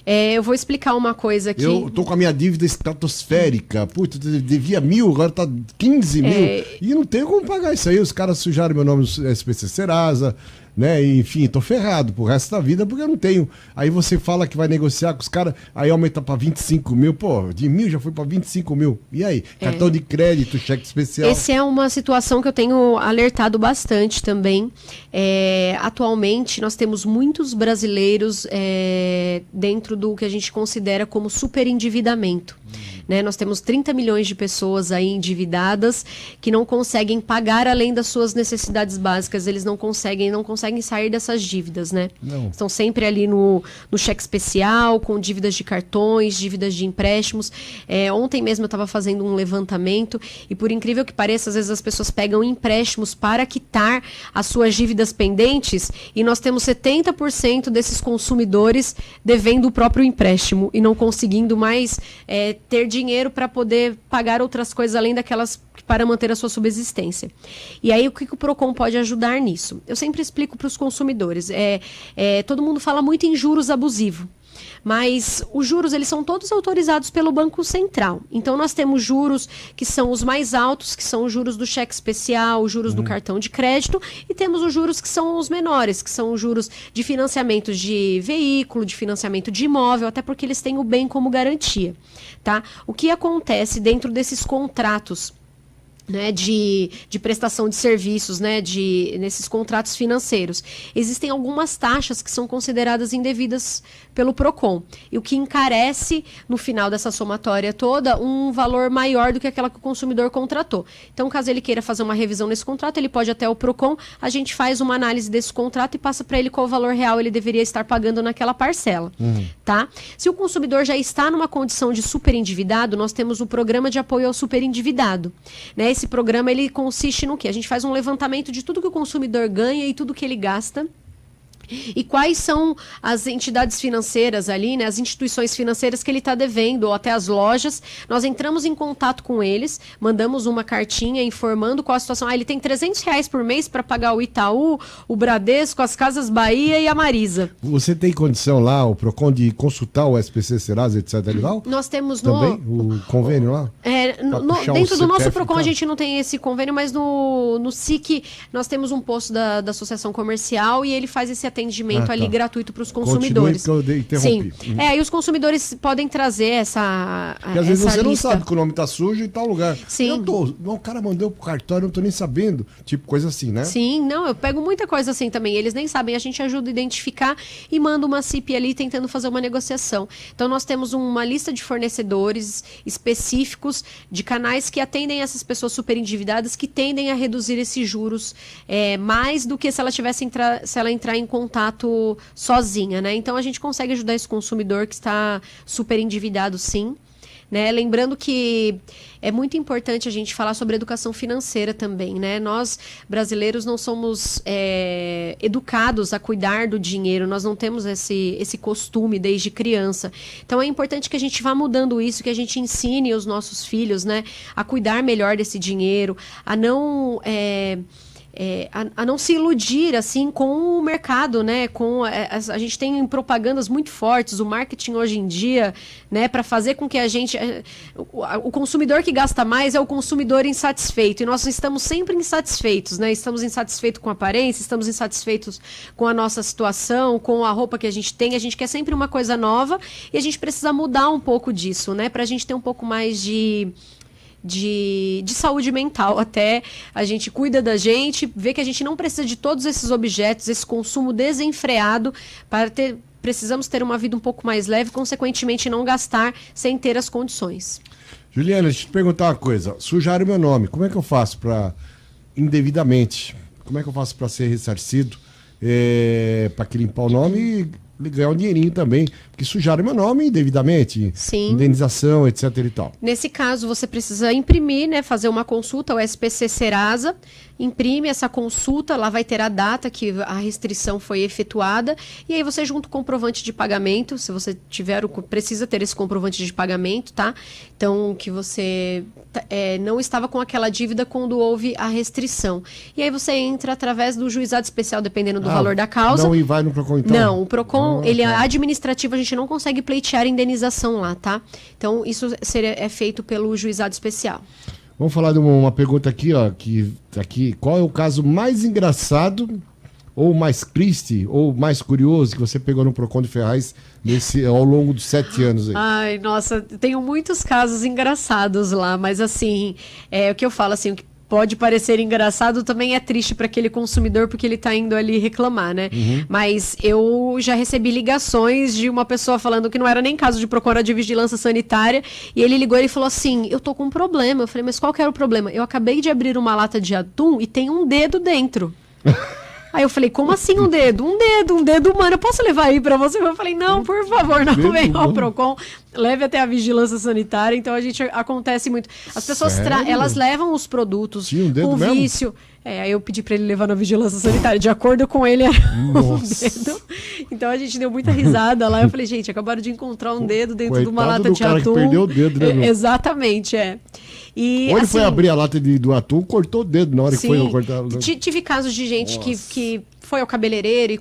Eu vou explicar uma coisa aqui. Eu tô com a minha dívida estratosférica. Putz, devia 1.000, agora tá 15 mil. E não tenho como pagar isso aí. Os caras sujaram meu nome no SPC Serasa, né? Enfim, tô ferrado pro resto da vida porque eu não tenho. Aí você fala que vai negociar com os caras, aí aumenta pra 25 mil. Pô, de 1.000 já foi pra 25 mil. E aí? Cartão de crédito, cheque especial. Essa é uma situação que eu tenho alertado bastante também. Atualmente, nós temos muitos brasileiros dentro do que a gente considera como superendividamento. Né? Nós temos 30 milhões de pessoas aí endividadas que não conseguem pagar além das suas necessidades básicas. Eles não conseguem sair dessas dívidas, né? Não. Estão sempre ali no cheque especial, com dívidas de cartões, dívidas de empréstimos. Ontem mesmo eu estava fazendo um levantamento e, por incrível que pareça, às vezes as pessoas pegam empréstimos para quitar as suas dívidas pendentes e nós temos 70% desses consumidores devendo o próprio empréstimo e não conseguindo mais ter dinheiro para poder pagar outras coisas além daquelas para manter a sua subsistência. E aí, o que o Procon pode ajudar nisso? Eu sempre explico para os consumidores. Todo mundo fala muito em juros abusivos. Mas os juros, eles são todos autorizados pelo Banco Central. Então, nós temos juros que são os mais altos, que são os juros do cheque especial, os juros do cartão de crédito, e temos os juros que são os menores, que são os juros de financiamento de veículo, de financiamento de imóvel, até porque eles têm o bem como garantia. Tá? O que acontece dentro desses contratos né, de prestação de serviços, né, nesses contratos financeiros. Existem algumas taxas que são consideradas indevidas pelo PROCON, e o que encarece, no final dessa somatória toda, um valor maior do que aquela que o consumidor contratou. Então, caso ele queira fazer uma revisão nesse contrato, ele pode ir até o PROCON, a gente faz uma análise desse contrato e passa para ele qual o valor real ele deveria estar pagando naquela parcela. Tá? Se o consumidor já está numa condição de superendividado, nós temos o programa de apoio ao superendividado, né? Esse programa, ele consiste no quê? A gente faz um levantamento de tudo que o consumidor ganha e tudo que ele gasta. E quais são as entidades financeiras ali, né, as instituições financeiras que ele está devendo, ou até as lojas. Nós entramos em contato com eles, mandamos uma cartinha informando qual a situação. Ele tem R$300 por mês para pagar o Itaú, o Bradesco, as Casas Bahia e a Marisa. Você tem condição lá, o PROCON, de consultar o SPC Serasa, etc. Legal? Nós temos também o convênio lá? Dentro do nosso PROCON a gente não tem esse convênio, mas no SIC nós temos um posto da Associação Comercial e ele faz esse atendimento ali gratuito para os consumidores. Continue, que eu interrompi. Sim. E os consumidores podem trazer essa porque às vezes você não sabe que o nome tá sujo em tal lugar. Sim. O cara mandou pro cartório, eu não tô nem sabendo. Tipo, coisa assim, né? Sim, não, eu pego muita coisa assim também. Eles nem sabem, a gente ajuda a identificar e manda uma CIP ali tentando fazer uma negociação. Então nós temos uma lista de fornecedores específicos, de canais que atendem essas pessoas super endividadas, que tendem a reduzir esses juros mais do que se ela entrar em contato sozinha, né? Então a gente consegue ajudar esse consumidor que está super endividado, sim. Né? Lembrando que é muito importante a gente falar sobre educação financeira também, né? Nós, brasileiros, não somos educados a cuidar do dinheiro, nós não temos esse costume desde criança. Então é importante que a gente vá mudando isso, que a gente ensine os nossos filhos, né, a cuidar melhor desse dinheiro, a não se iludir assim com o mercado, né? A gente tem propagandas muito fortes, o marketing hoje em dia, né? Para fazer com que a gente, o consumidor que gasta mais é o consumidor insatisfeito, e nós estamos sempre insatisfeitos, né? Estamos insatisfeitos com a aparência, estamos insatisfeitos com a nossa situação, com a roupa que a gente tem. A gente quer sempre uma coisa nova e a gente precisa mudar um pouco disso, né? Para a gente ter um pouco mais de saúde mental, até a gente cuida da gente, vê que a gente não precisa de todos esses objetos, esse consumo desenfreado, precisamos ter uma vida um pouco mais leve, consequentemente não gastar sem ter as condições. Juliana, deixa eu te perguntar uma coisa, sujaram meu nome, como é que eu faço para indevidamente, como é que eu faço para ser ressarcido, para limpar o nome e ganhar um dinheirinho também, porque sujaram meu nome indevidamente. Sim. Indenização, etc e tal. Nesse caso, você precisa imprimir, né, fazer uma consulta ao SPC Serasa, imprime essa consulta, lá vai ter a data que a restrição foi efetuada, e aí você junta o comprovante de pagamento, se você precisa ter esse comprovante de pagamento, tá? Então, que você não estava com aquela dívida quando houve a restrição. E aí você entra através do juizado especial, dependendo do valor da causa. Não, e vai no PROCON então? Não, o PROCON, ele é administrativo, a gente não consegue pleitear indenização lá, tá? Então, isso é feito pelo juizado especial. Vamos falar de uma pergunta aqui, ó, qual é o caso mais engraçado, ou mais triste, ou mais curioso que você pegou no PROCON de Ferraz ao longo dos 7 anos aí? Ai, nossa, tenho muitos casos engraçados lá, mas assim, o que eu falo, assim, o que pode parecer engraçado também é triste para aquele consumidor, porque ele está indo ali reclamar, né? Mas eu já recebi ligações de uma pessoa falando que não era nem caso de PROCON, era de vigilância sanitária, e ele ligou e falou assim, eu tô com um problema. Eu falei, mas qual que era o problema? Eu acabei de abrir uma lata de atum e tem um dedo dentro. Aí eu falei, como assim um dedo? Um dedo humano, eu posso levar aí pra você? Eu falei, não, por favor, não venha ao PROCON, leve até a vigilância sanitária. Então acontece muito. As pessoas elas levam os produtos com vício. Aí eu pedi pra ele levar na vigilância sanitária, de acordo com ele era um dedo. Então a gente deu muita risada lá. Eu falei, gente, acabaram de encontrar um dedo dentro de uma lata de atum. Que perdeu o dedo, né, exatamente, E, foi abrir a lata do atum, cortou o dedo na hora que foi cortar. Tive casos de gente que foi ao cabeleireiro e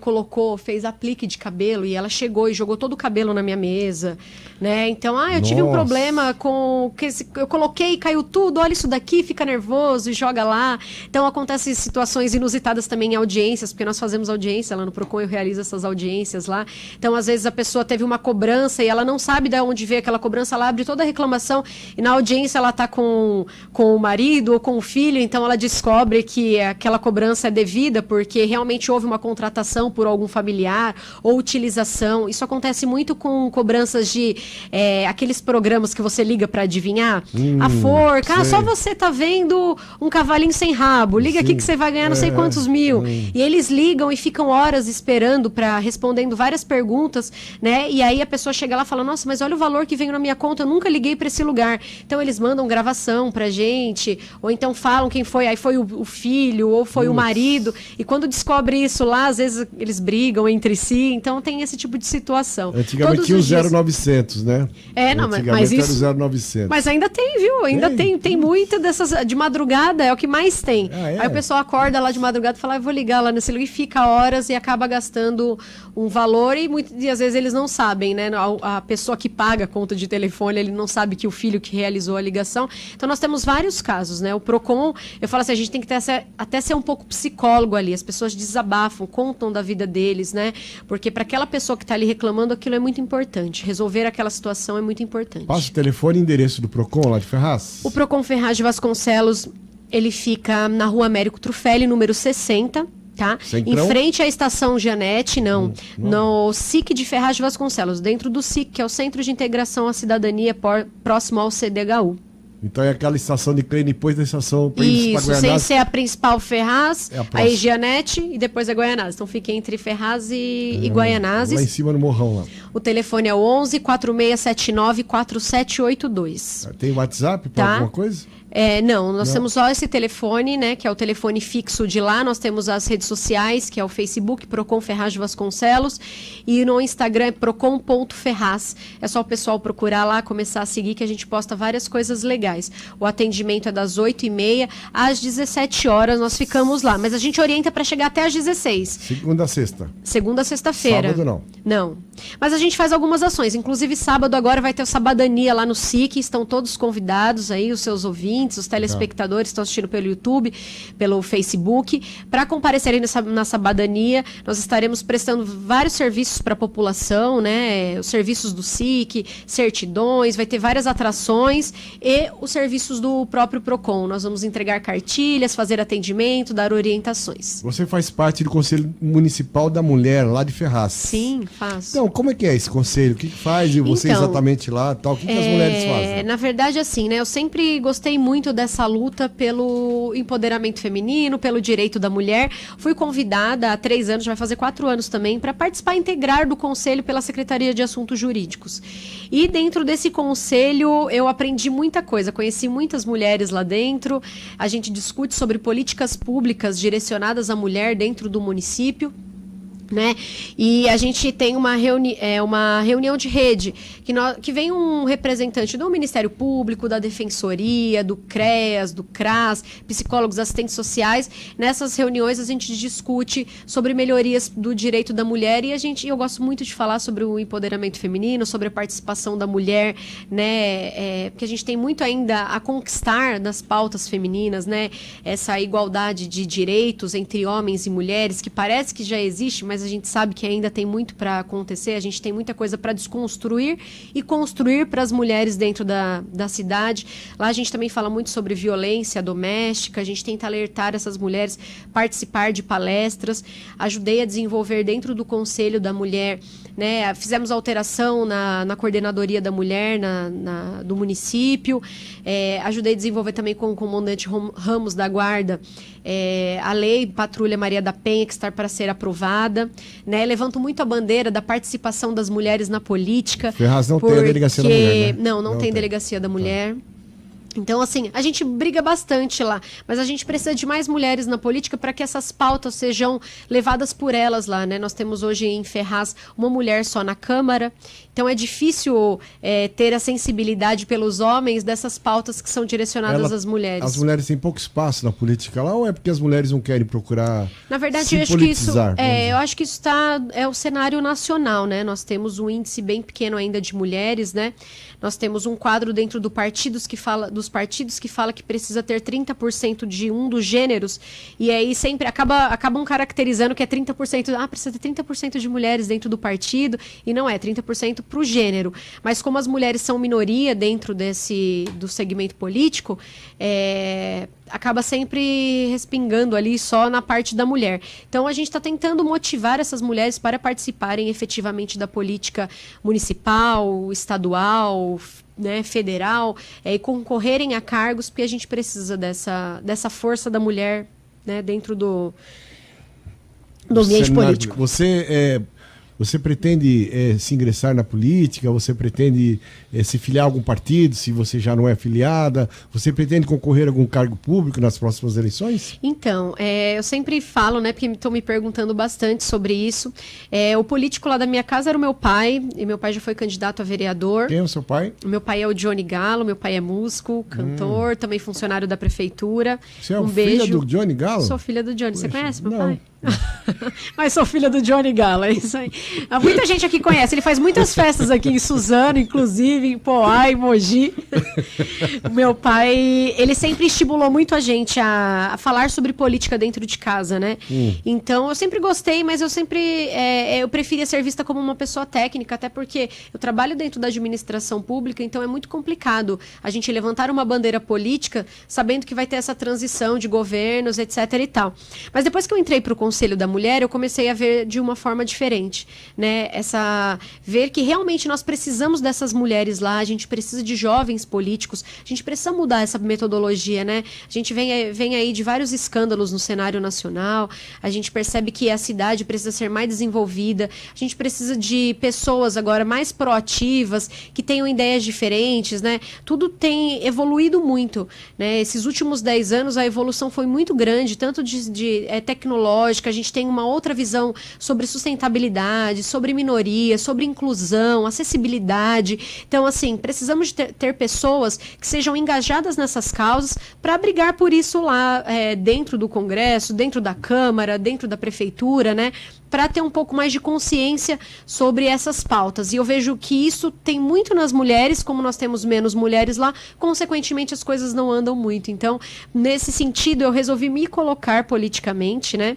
fez aplique de cabelo, e ela chegou e jogou todo o cabelo na minha mesa, né? Então, eu tive um problema com eu coloquei e caiu tudo, olha isso daqui, fica nervoso e joga lá. Então, acontecem situações inusitadas também em audiências, porque nós fazemos audiência lá no Procon, eu realizo essas audiências lá. Então, às vezes a pessoa teve uma cobrança e ela não sabe de onde veio aquela cobrança, ela abre toda a reclamação e na audiência ela tá com o marido ou com o filho, então ela descobre que aquela cobrança é devida porque realmente houve uma contratação por algum familiar ou utilização. Isso acontece muito com cobranças de aqueles programas que você liga para adivinhar. A forca, só você tá vendo um cavalinho sem rabo, liga aqui que você vai ganhar não sei quantos mil. E eles ligam e ficam horas esperando respondendo várias perguntas, né? E aí a pessoa chega lá e fala, nossa, mas olha o valor que veio na minha conta, eu nunca liguei para esse lugar. Então eles mandam gravação pra gente, ou então falam quem foi, aí foi o filho, ou foi o marido, e quando descobre isso lá, às vezes eles brigam entre si, então tem esse tipo de situação. Antigamente tinha o 0900, né? Não, mas isso... era o 0900. Mas ainda tem, viu? Ainda tem muita dessas, de madrugada, é o que mais tem. Aí o pessoal acorda lá de madrugada e fala, eu vou ligar lá nesse lugar, e fica horas e acaba gastando um valor, e às vezes eles não sabem, né? A pessoa que paga a conta de telefone, ele não sabe que o filho que realizou a ligação. Então nós temos vários casos, né? O Procon, eu falo assim, a gente tem que até ser um pouco psicólogo ali, as pessoas desabafam, contam da vida deles, né? Porque para aquela pessoa que está ali reclamando, aquilo é muito importante, resolver aquela situação é muito importante. Passa o telefone e endereço do Procon lá de Ferraz? O Procon Ferraz de Vasconcelos, ele fica na Rua Américo Trufelli, número 60, tá? Em frente à Estação Janete, no SIC de Ferraz de Vasconcelos, dentro do SIC, que é o Centro de Integração à Cidadania, próximo ao CDHU. Então é aquela estação de trem depois da estação principal. Isso, sem ser a principal Ferraz, a Higienete e depois a Guaianazes. Então fica entre Ferraz e Guaianazes. Lá em cima no morrão lá. O telefone é o 11 4679 4782. Tem WhatsApp para alguma coisa? Não, nós temos só esse telefone, né, que é o telefone fixo de lá. Nós temos as redes sociais, que é o Facebook, Procon Ferraz de Vasconcelos, e no Instagram é procon.ferraz. É só o pessoal procurar lá, começar a seguir, que a gente posta várias coisas legais. O atendimento é das 8h30 às 17 horas, nós ficamos lá. Mas a gente orienta para chegar até às 16. Segunda a sexta? Segunda a sexta-feira. Sábado não? Não. Mas a gente faz algumas ações. Inclusive, sábado agora vai ter o Sabadania lá no SIC. Estão todos convidados aí, os seus ouvintes, os telespectadores que estão assistindo pelo YouTube, pelo Facebook, para comparecerem na Sabadania. Nós estaremos prestando vários serviços para a população, né? Os serviços do SIC, certidões, vai ter várias atrações e os serviços do próprio Procon. Nós vamos entregar cartilhas, fazer atendimento, dar orientações. Você faz parte do Conselho Municipal da Mulher lá de Ferraz. Sim, faço. Então, como é que é esse conselho? O que faz? E você exatamente lá, tal? O que as mulheres fazem? Na verdade, assim, né? Eu sempre gostei muito dessa luta pelo empoderamento feminino, pelo direito da mulher. Fui convidada há 3 anos, vai fazer 4 anos também, para participar integrar do conselho pela Secretaria de Assuntos Jurídicos. E dentro desse conselho eu aprendi muita coisa, conheci muitas mulheres lá dentro. A gente discute sobre políticas públicas direcionadas à mulher dentro do município, né? E a gente tem uma reunião de rede que vem um representante do Ministério Público, da Defensoria, do CREAS, do CRAS, psicólogos, assistentes sociais. Nessas reuniões a gente discute sobre melhorias do direito da mulher e eu gosto muito de falar sobre o empoderamento feminino, sobre a participação da mulher, né? Porque a gente tem muito ainda a conquistar nas pautas femininas, né? Essa igualdade de direitos entre homens e mulheres, que parece que já existe, mas a gente sabe que ainda tem muito para acontecer, a gente tem muita coisa para desconstruir e construir para as mulheres dentro da cidade. Lá a gente também fala muito sobre violência doméstica, a gente tenta alertar essas mulheres, participar de palestras. Ajudei a desenvolver dentro do Conselho da Mulher, né? Fizemos alteração na coordenadoria da mulher do município. Ajudei a desenvolver também com o comandante Ramos da Guarda a lei Patrulha Maria da Penha, que está para ser aprovada, né? Levanto muito a bandeira da participação das mulheres na política. Ferraz não tem a delegacia da mulher, né? Não tem delegacia da mulher. Então, assim, a gente briga bastante lá, mas a gente precisa de mais mulheres na política para que essas pautas sejam levadas por elas lá, né? Nós temos hoje em Ferraz uma mulher só na Câmara, então é difícil ter a sensibilidade pelos homens dessas pautas que são direcionadas às mulheres. As mulheres têm pouco espaço na política lá, ou é porque as mulheres não querem procurar Na verdade, se eu acho politizar? eu acho que isso é o cenário nacional, né? Nós temos um índice bem pequeno ainda de mulheres, né? Nós temos um quadro dentro dos partidos que fala que precisa ter 30% de um dos gêneros, e aí sempre acabam caracterizando que é 30%, precisa ter 30% de mulheres dentro do partido, e não é 30% para o gênero. Mas como as mulheres são minoria dentro do segmento político, acaba sempre respingando ali só na parte da mulher. Então a gente está tentando motivar essas mulheres para participarem efetivamente da política municipal, estadual, né, federal, e concorrerem a cargos, porque a gente precisa dessa força da mulher, né, dentro do ambiente político. Você pretende se ingressar na política? Você pretende se filiar a algum partido, se você já não é filiada? Você pretende concorrer a algum cargo público nas próximas eleições? Então, eu sempre falo, né, porque estão me perguntando bastante sobre isso. O político lá da minha casa era o meu pai, e meu pai já foi candidato a vereador. Quem é o seu pai? O meu pai é o Johnny Galo, meu pai é músico, cantor, também funcionário da prefeitura. Você é filha do Johnny Galo? Sou filha do Johnny. Você conhece meu não. pai? Mas sou filha do Johnny Galo, é isso aí. Muita gente aqui conhece, ele faz muitas festas aqui em Suzano, inclusive em Poá, em Mogi. Meu pai, ele sempre estimulou muito a gente a falar sobre política dentro de casa, né? Então, eu sempre gostei, mas eu preferia ser vista como uma pessoa técnica, até porque eu trabalho dentro da administração pública, então é muito complicado a gente levantar uma bandeira política sabendo que vai ter essa transição de governos, etc e tal. Mas depois que eu entrei para o Conselho da Mulher, eu comecei a ver de uma forma diferente, né? Ver que realmente nós precisamos dessas mulheres lá, a gente precisa de jovens políticos, a gente precisa mudar essa metodologia, né? A gente vem aí de vários escândalos no cenário nacional, a gente percebe que a cidade precisa ser mais desenvolvida, a gente precisa de pessoas agora mais proativas, que tenham ideias diferentes, né? Tudo tem evoluído muito, né? Esses últimos 10 anos a evolução foi muito grande, tanto de tecnológica, a gente tem uma outra visão sobre sustentabilidade, sobre minoria, sobre inclusão, acessibilidade. Então, assim, precisamos de ter pessoas que sejam engajadas nessas causas para brigar por isso lá dentro do Congresso, dentro da Câmara, dentro da Prefeitura, né? Para ter um pouco mais de consciência sobre essas pautas. E eu vejo que isso tem muito nas mulheres, como nós temos menos mulheres lá, consequentemente as coisas não andam muito. Então, nesse sentido, eu resolvi me colocar politicamente, né?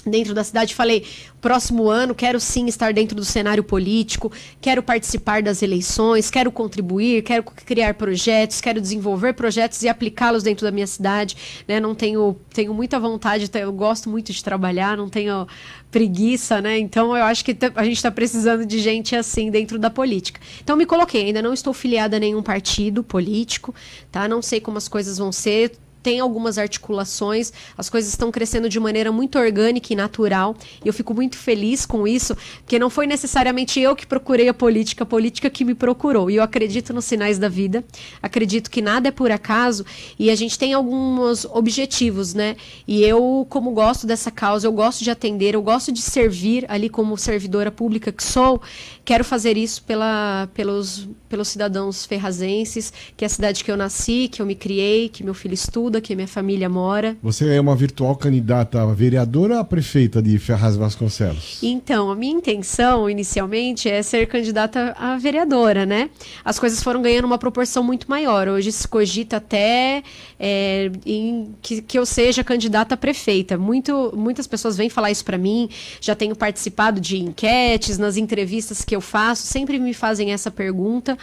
Dentro da cidade, falei, próximo ano quero sim estar dentro do cenário político, quero participar das eleições, quero contribuir, quero criar projetos, quero desenvolver projetos e aplicá-los dentro da minha cidade, né? Não tenho muita vontade, eu gosto muito de trabalhar, não tenho preguiça, né? Então eu acho que a gente está precisando de gente assim dentro da política. Então me coloquei, ainda não estou filiada a nenhum partido político, tá? Não sei como as coisas vão ser. Tem algumas articulações, as coisas estão crescendo de maneira muito orgânica e natural, e eu fico muito feliz com isso, porque não foi necessariamente eu que procurei a política que me procurou, e eu acredito nos sinais da vida, acredito que nada é por acaso, e a gente tem alguns objetivos, né, e eu, como gosto dessa causa, eu gosto de atender, eu gosto de servir ali como servidora pública que sou, quero fazer isso pelos cidadãos ferrazenses, que é a cidade que eu nasci, que eu me criei, que meu filho estuda, que minha família mora. Você é uma virtual candidata a vereadora ou a prefeita de Ferraz Vasconcelos? Então, a minha intenção, inicialmente, é ser candidata a vereadora, né? As coisas foram ganhando uma proporção muito maior. Hoje se cogita até que eu seja candidata a prefeita. Muitas pessoas vêm falar isso para mim, já tenho participado de enquetes, nas entrevistas que eu faço, sempre me fazem essa pergunta,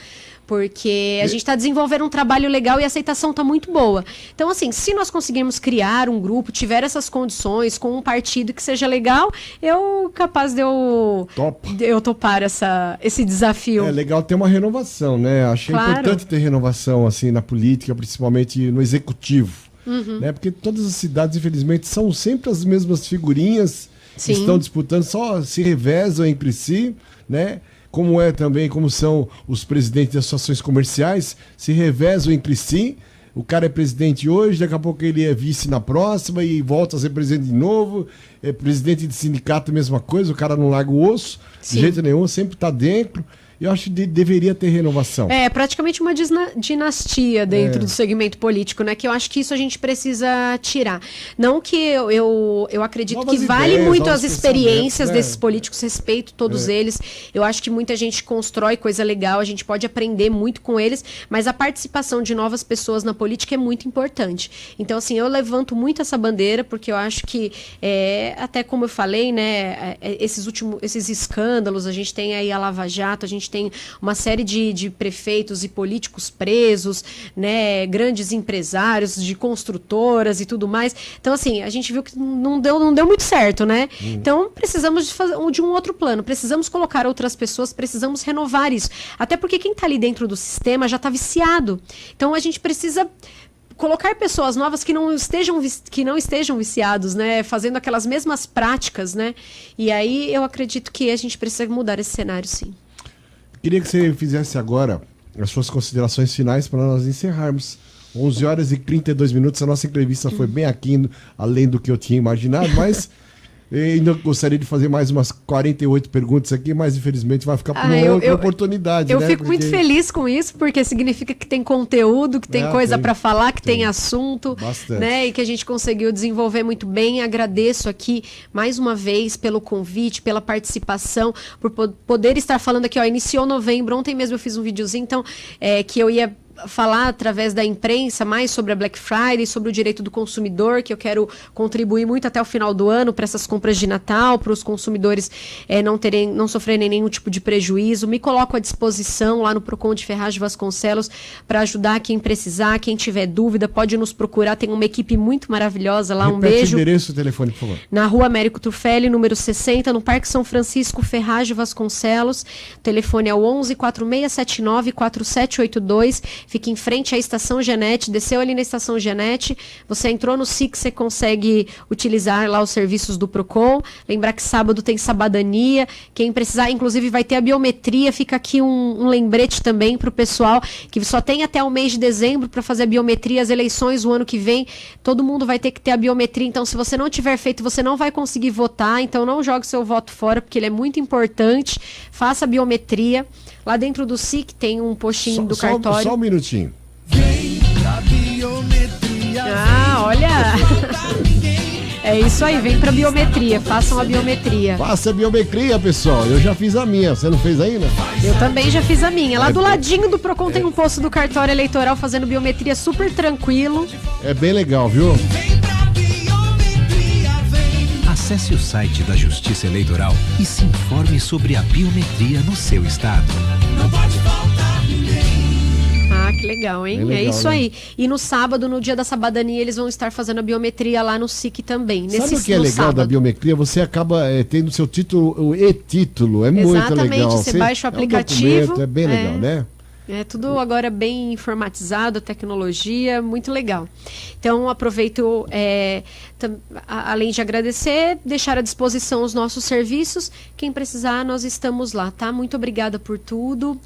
porque a gente está desenvolvendo um trabalho legal e a aceitação está muito boa. Então, assim, se nós conseguirmos criar um grupo, tiver essas condições, com um partido que seja legal, capaz de eu topar esse desafio. É legal ter uma renovação, né? Achei importante ter renovação, assim, na política, principalmente no executivo. Né? Porque todas as cidades, infelizmente, são sempre as mesmas figurinhas. Sim. Que estão disputando, só se revezam entre si, né? Como são os presidentes de associações comerciais, se revezam entre si, o cara é presidente hoje, daqui a pouco ele é vice na próxima e volta a ser presidente de novo. É presidente de sindicato, mesma coisa, o cara não larga o osso, de jeito nenhum, sempre está dentro. Eu acho que deveria ter renovação. É praticamente uma dinastia dentro do segmento político, né? Que eu acho que isso a gente precisa tirar. Não que eu acredito novas que vale ideias, muito as experiências desses políticos, respeito todos eles. Eu acho que muita gente constrói coisa legal, a gente pode aprender muito com eles, mas a participação de novas pessoas na política é muito importante. Então, assim, eu levanto muito essa bandeira, porque eu acho que, até como eu falei, né, esses escândalos, a gente tem aí a Lava Jato, a gente tem uma série de prefeitos e políticos presos, né, grandes empresários de construtoras e tudo mais. Então, assim, a gente viu que não deu muito certo, né? Então, precisamos de um outro plano, precisamos colocar outras pessoas, precisamos renovar isso. Até porque quem está ali dentro do sistema já está viciado. Então, a gente precisa colocar pessoas novas que não estejam viciados, né, fazendo aquelas mesmas práticas, né? E aí eu acredito que a gente precisa mudar esse cenário, sim. Queria que você fizesse agora as suas considerações finais para nós encerrarmos. 11 horas e 32 minutos, a nossa entrevista foi bem aqui, além do que eu tinha imaginado, mas ainda gostaria de fazer mais umas 48 perguntas aqui, mas infelizmente vai ficar para uma outra oportunidade. Eu fico muito feliz com isso, porque significa que tem conteúdo, que tem coisa para falar, que tem assunto, né? E que a gente conseguiu desenvolver muito bem. Agradeço aqui mais uma vez pelo convite, pela participação, por poder estar falando aqui. Iniciou novembro, ontem mesmo eu fiz um videozinho, então, que eu ia falar através da imprensa mais sobre a Black Friday, sobre o direito do consumidor, que eu quero contribuir muito até o final do ano para essas compras de Natal, para os consumidores não sofrerem nenhum tipo de prejuízo. Me coloco à disposição lá no Procon de Ferraz de Vasconcelos para ajudar quem precisar, quem tiver dúvida, pode nos procurar, tem uma equipe muito maravilhosa lá. Um beijo. O endereço e o telefone, por favor. Na Rua Américo Trufelli, número 60, no Parque São Francisco, Ferraz de Vasconcelos. O telefone é o 11 4679 4782. Fica em frente à Estação Genete, desceu ali na Estação Genete, você entrou no SIC, você consegue utilizar lá os serviços do Procon. Lembrar que sábado tem sabadania, quem precisar, inclusive vai ter a biometria, fica aqui um lembrete também para o pessoal, que só tem até o mês de dezembro para fazer a biometria, as eleições o ano que vem, todo mundo vai ter que ter a biometria, então se você não tiver feito, você não vai conseguir votar, então não jogue seu voto fora, porque ele é muito importante, faça a biometria. Lá dentro do SIC tem um postinho do cartório. Só um minutinho. Olha! É isso aí, vem pra biometria, façam a biometria. Faça a biometria, pessoal. Eu já fiz a minha, você não fez ainda? Eu também já fiz a minha. Lá do ladinho do Procon tem um posto do cartório eleitoral fazendo biometria super tranquilo. É bem legal, viu? Acesse o site da Justiça Eleitoral e se informe sobre a biometria no seu estado. Não pode faltar ninguém. Que legal, hein? Legal, é isso, né? Aí. E no sábado, no dia da sabadania, eles vão estar fazendo a biometria lá no SIC também. Sabe o que é legal sábado da biometria? Você acaba tendo seu título, o e-título. É muito legal. Exatamente, você baixa o aplicativo. É bem legal, né? É tudo agora bem informatizado, tecnologia, muito legal. Então, aproveito, além de agradecer, deixar à disposição os nossos serviços. Quem precisar, nós estamos lá, tá? Muito obrigada por tudo.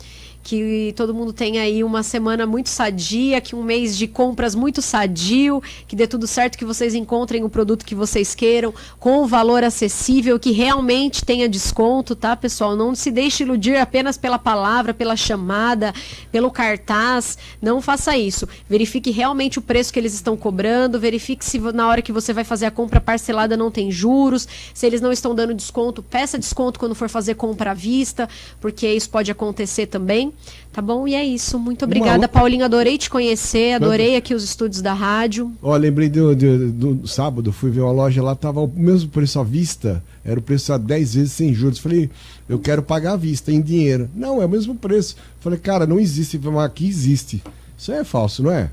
Que todo mundo tenha aí uma semana muito sadia, que um mês de compras muito sadio, que dê tudo certo, que vocês encontrem o produto que vocês queiram, com um valor acessível, que realmente tenha desconto, tá, pessoal? Não se deixe iludir apenas pela palavra, pela chamada, pelo cartaz. Não faça isso. Verifique realmente o preço que eles estão cobrando, verifique se na hora que você vai fazer a compra parcelada não tem juros, se eles não estão dando desconto, peça desconto quando for fazer compra à vista, porque isso pode acontecer também. Tá bom? E é isso. Muito obrigada, Paulinho. Adorei te conhecer, adorei aqui os estúdios da rádio. Lembrei do sábado, fui ver uma loja lá, tava o mesmo preço à vista, era o preço a 10 vezes sem juros. Falei, eu quero pagar à vista, em dinheiro. Não, é o mesmo preço. Falei, cara, não existe. Mas aqui existe. Isso é falso, não é?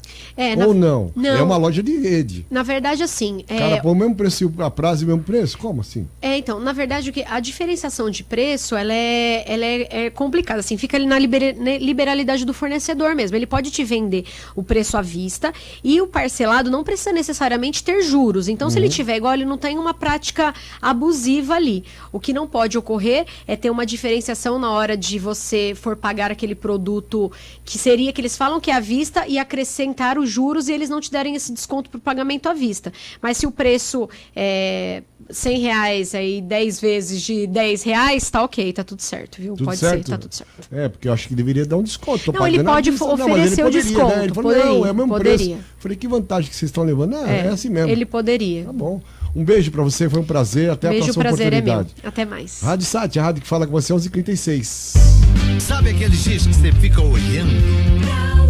Ou não? É uma loja de rede. Na verdade, assim... Cara, põe o mesmo preço, a prazo e o mesmo preço? Como assim? Então, na verdade, a diferenciação de preço, ela é complicada, assim, fica ali na liberalidade do fornecedor mesmo. Ele pode te vender o preço à vista e o parcelado não precisa necessariamente ter juros. Então, se ele tiver igual, ele não tem uma prática abusiva ali. O que não pode ocorrer é ter uma diferenciação na hora de você for pagar aquele produto que seria, que eles falam que é à vista, vista e acrescentar os juros e eles não te derem esse desconto por pagamento à vista. Mas se o preço é R$100, aí 10 vezes de R$10, tá ok, tá tudo certo, viu? Tudo pode certo? Ser, tá tudo certo. Porque eu acho que deveria dar um desconto. Não, ele pode oferecer o desconto. Ele falou, poderia, não, é o mesmo poderia. preço. Falei, que vantagem que vocês estão levando? É assim mesmo. Ele poderia. Tá bom. Um beijo pra você, foi um prazer. Até a próxima oportunidade. É meu. Até mais. Rádio Sat, a rádio que fala com você, 11h36. Sabe aquele X que você fica olhando?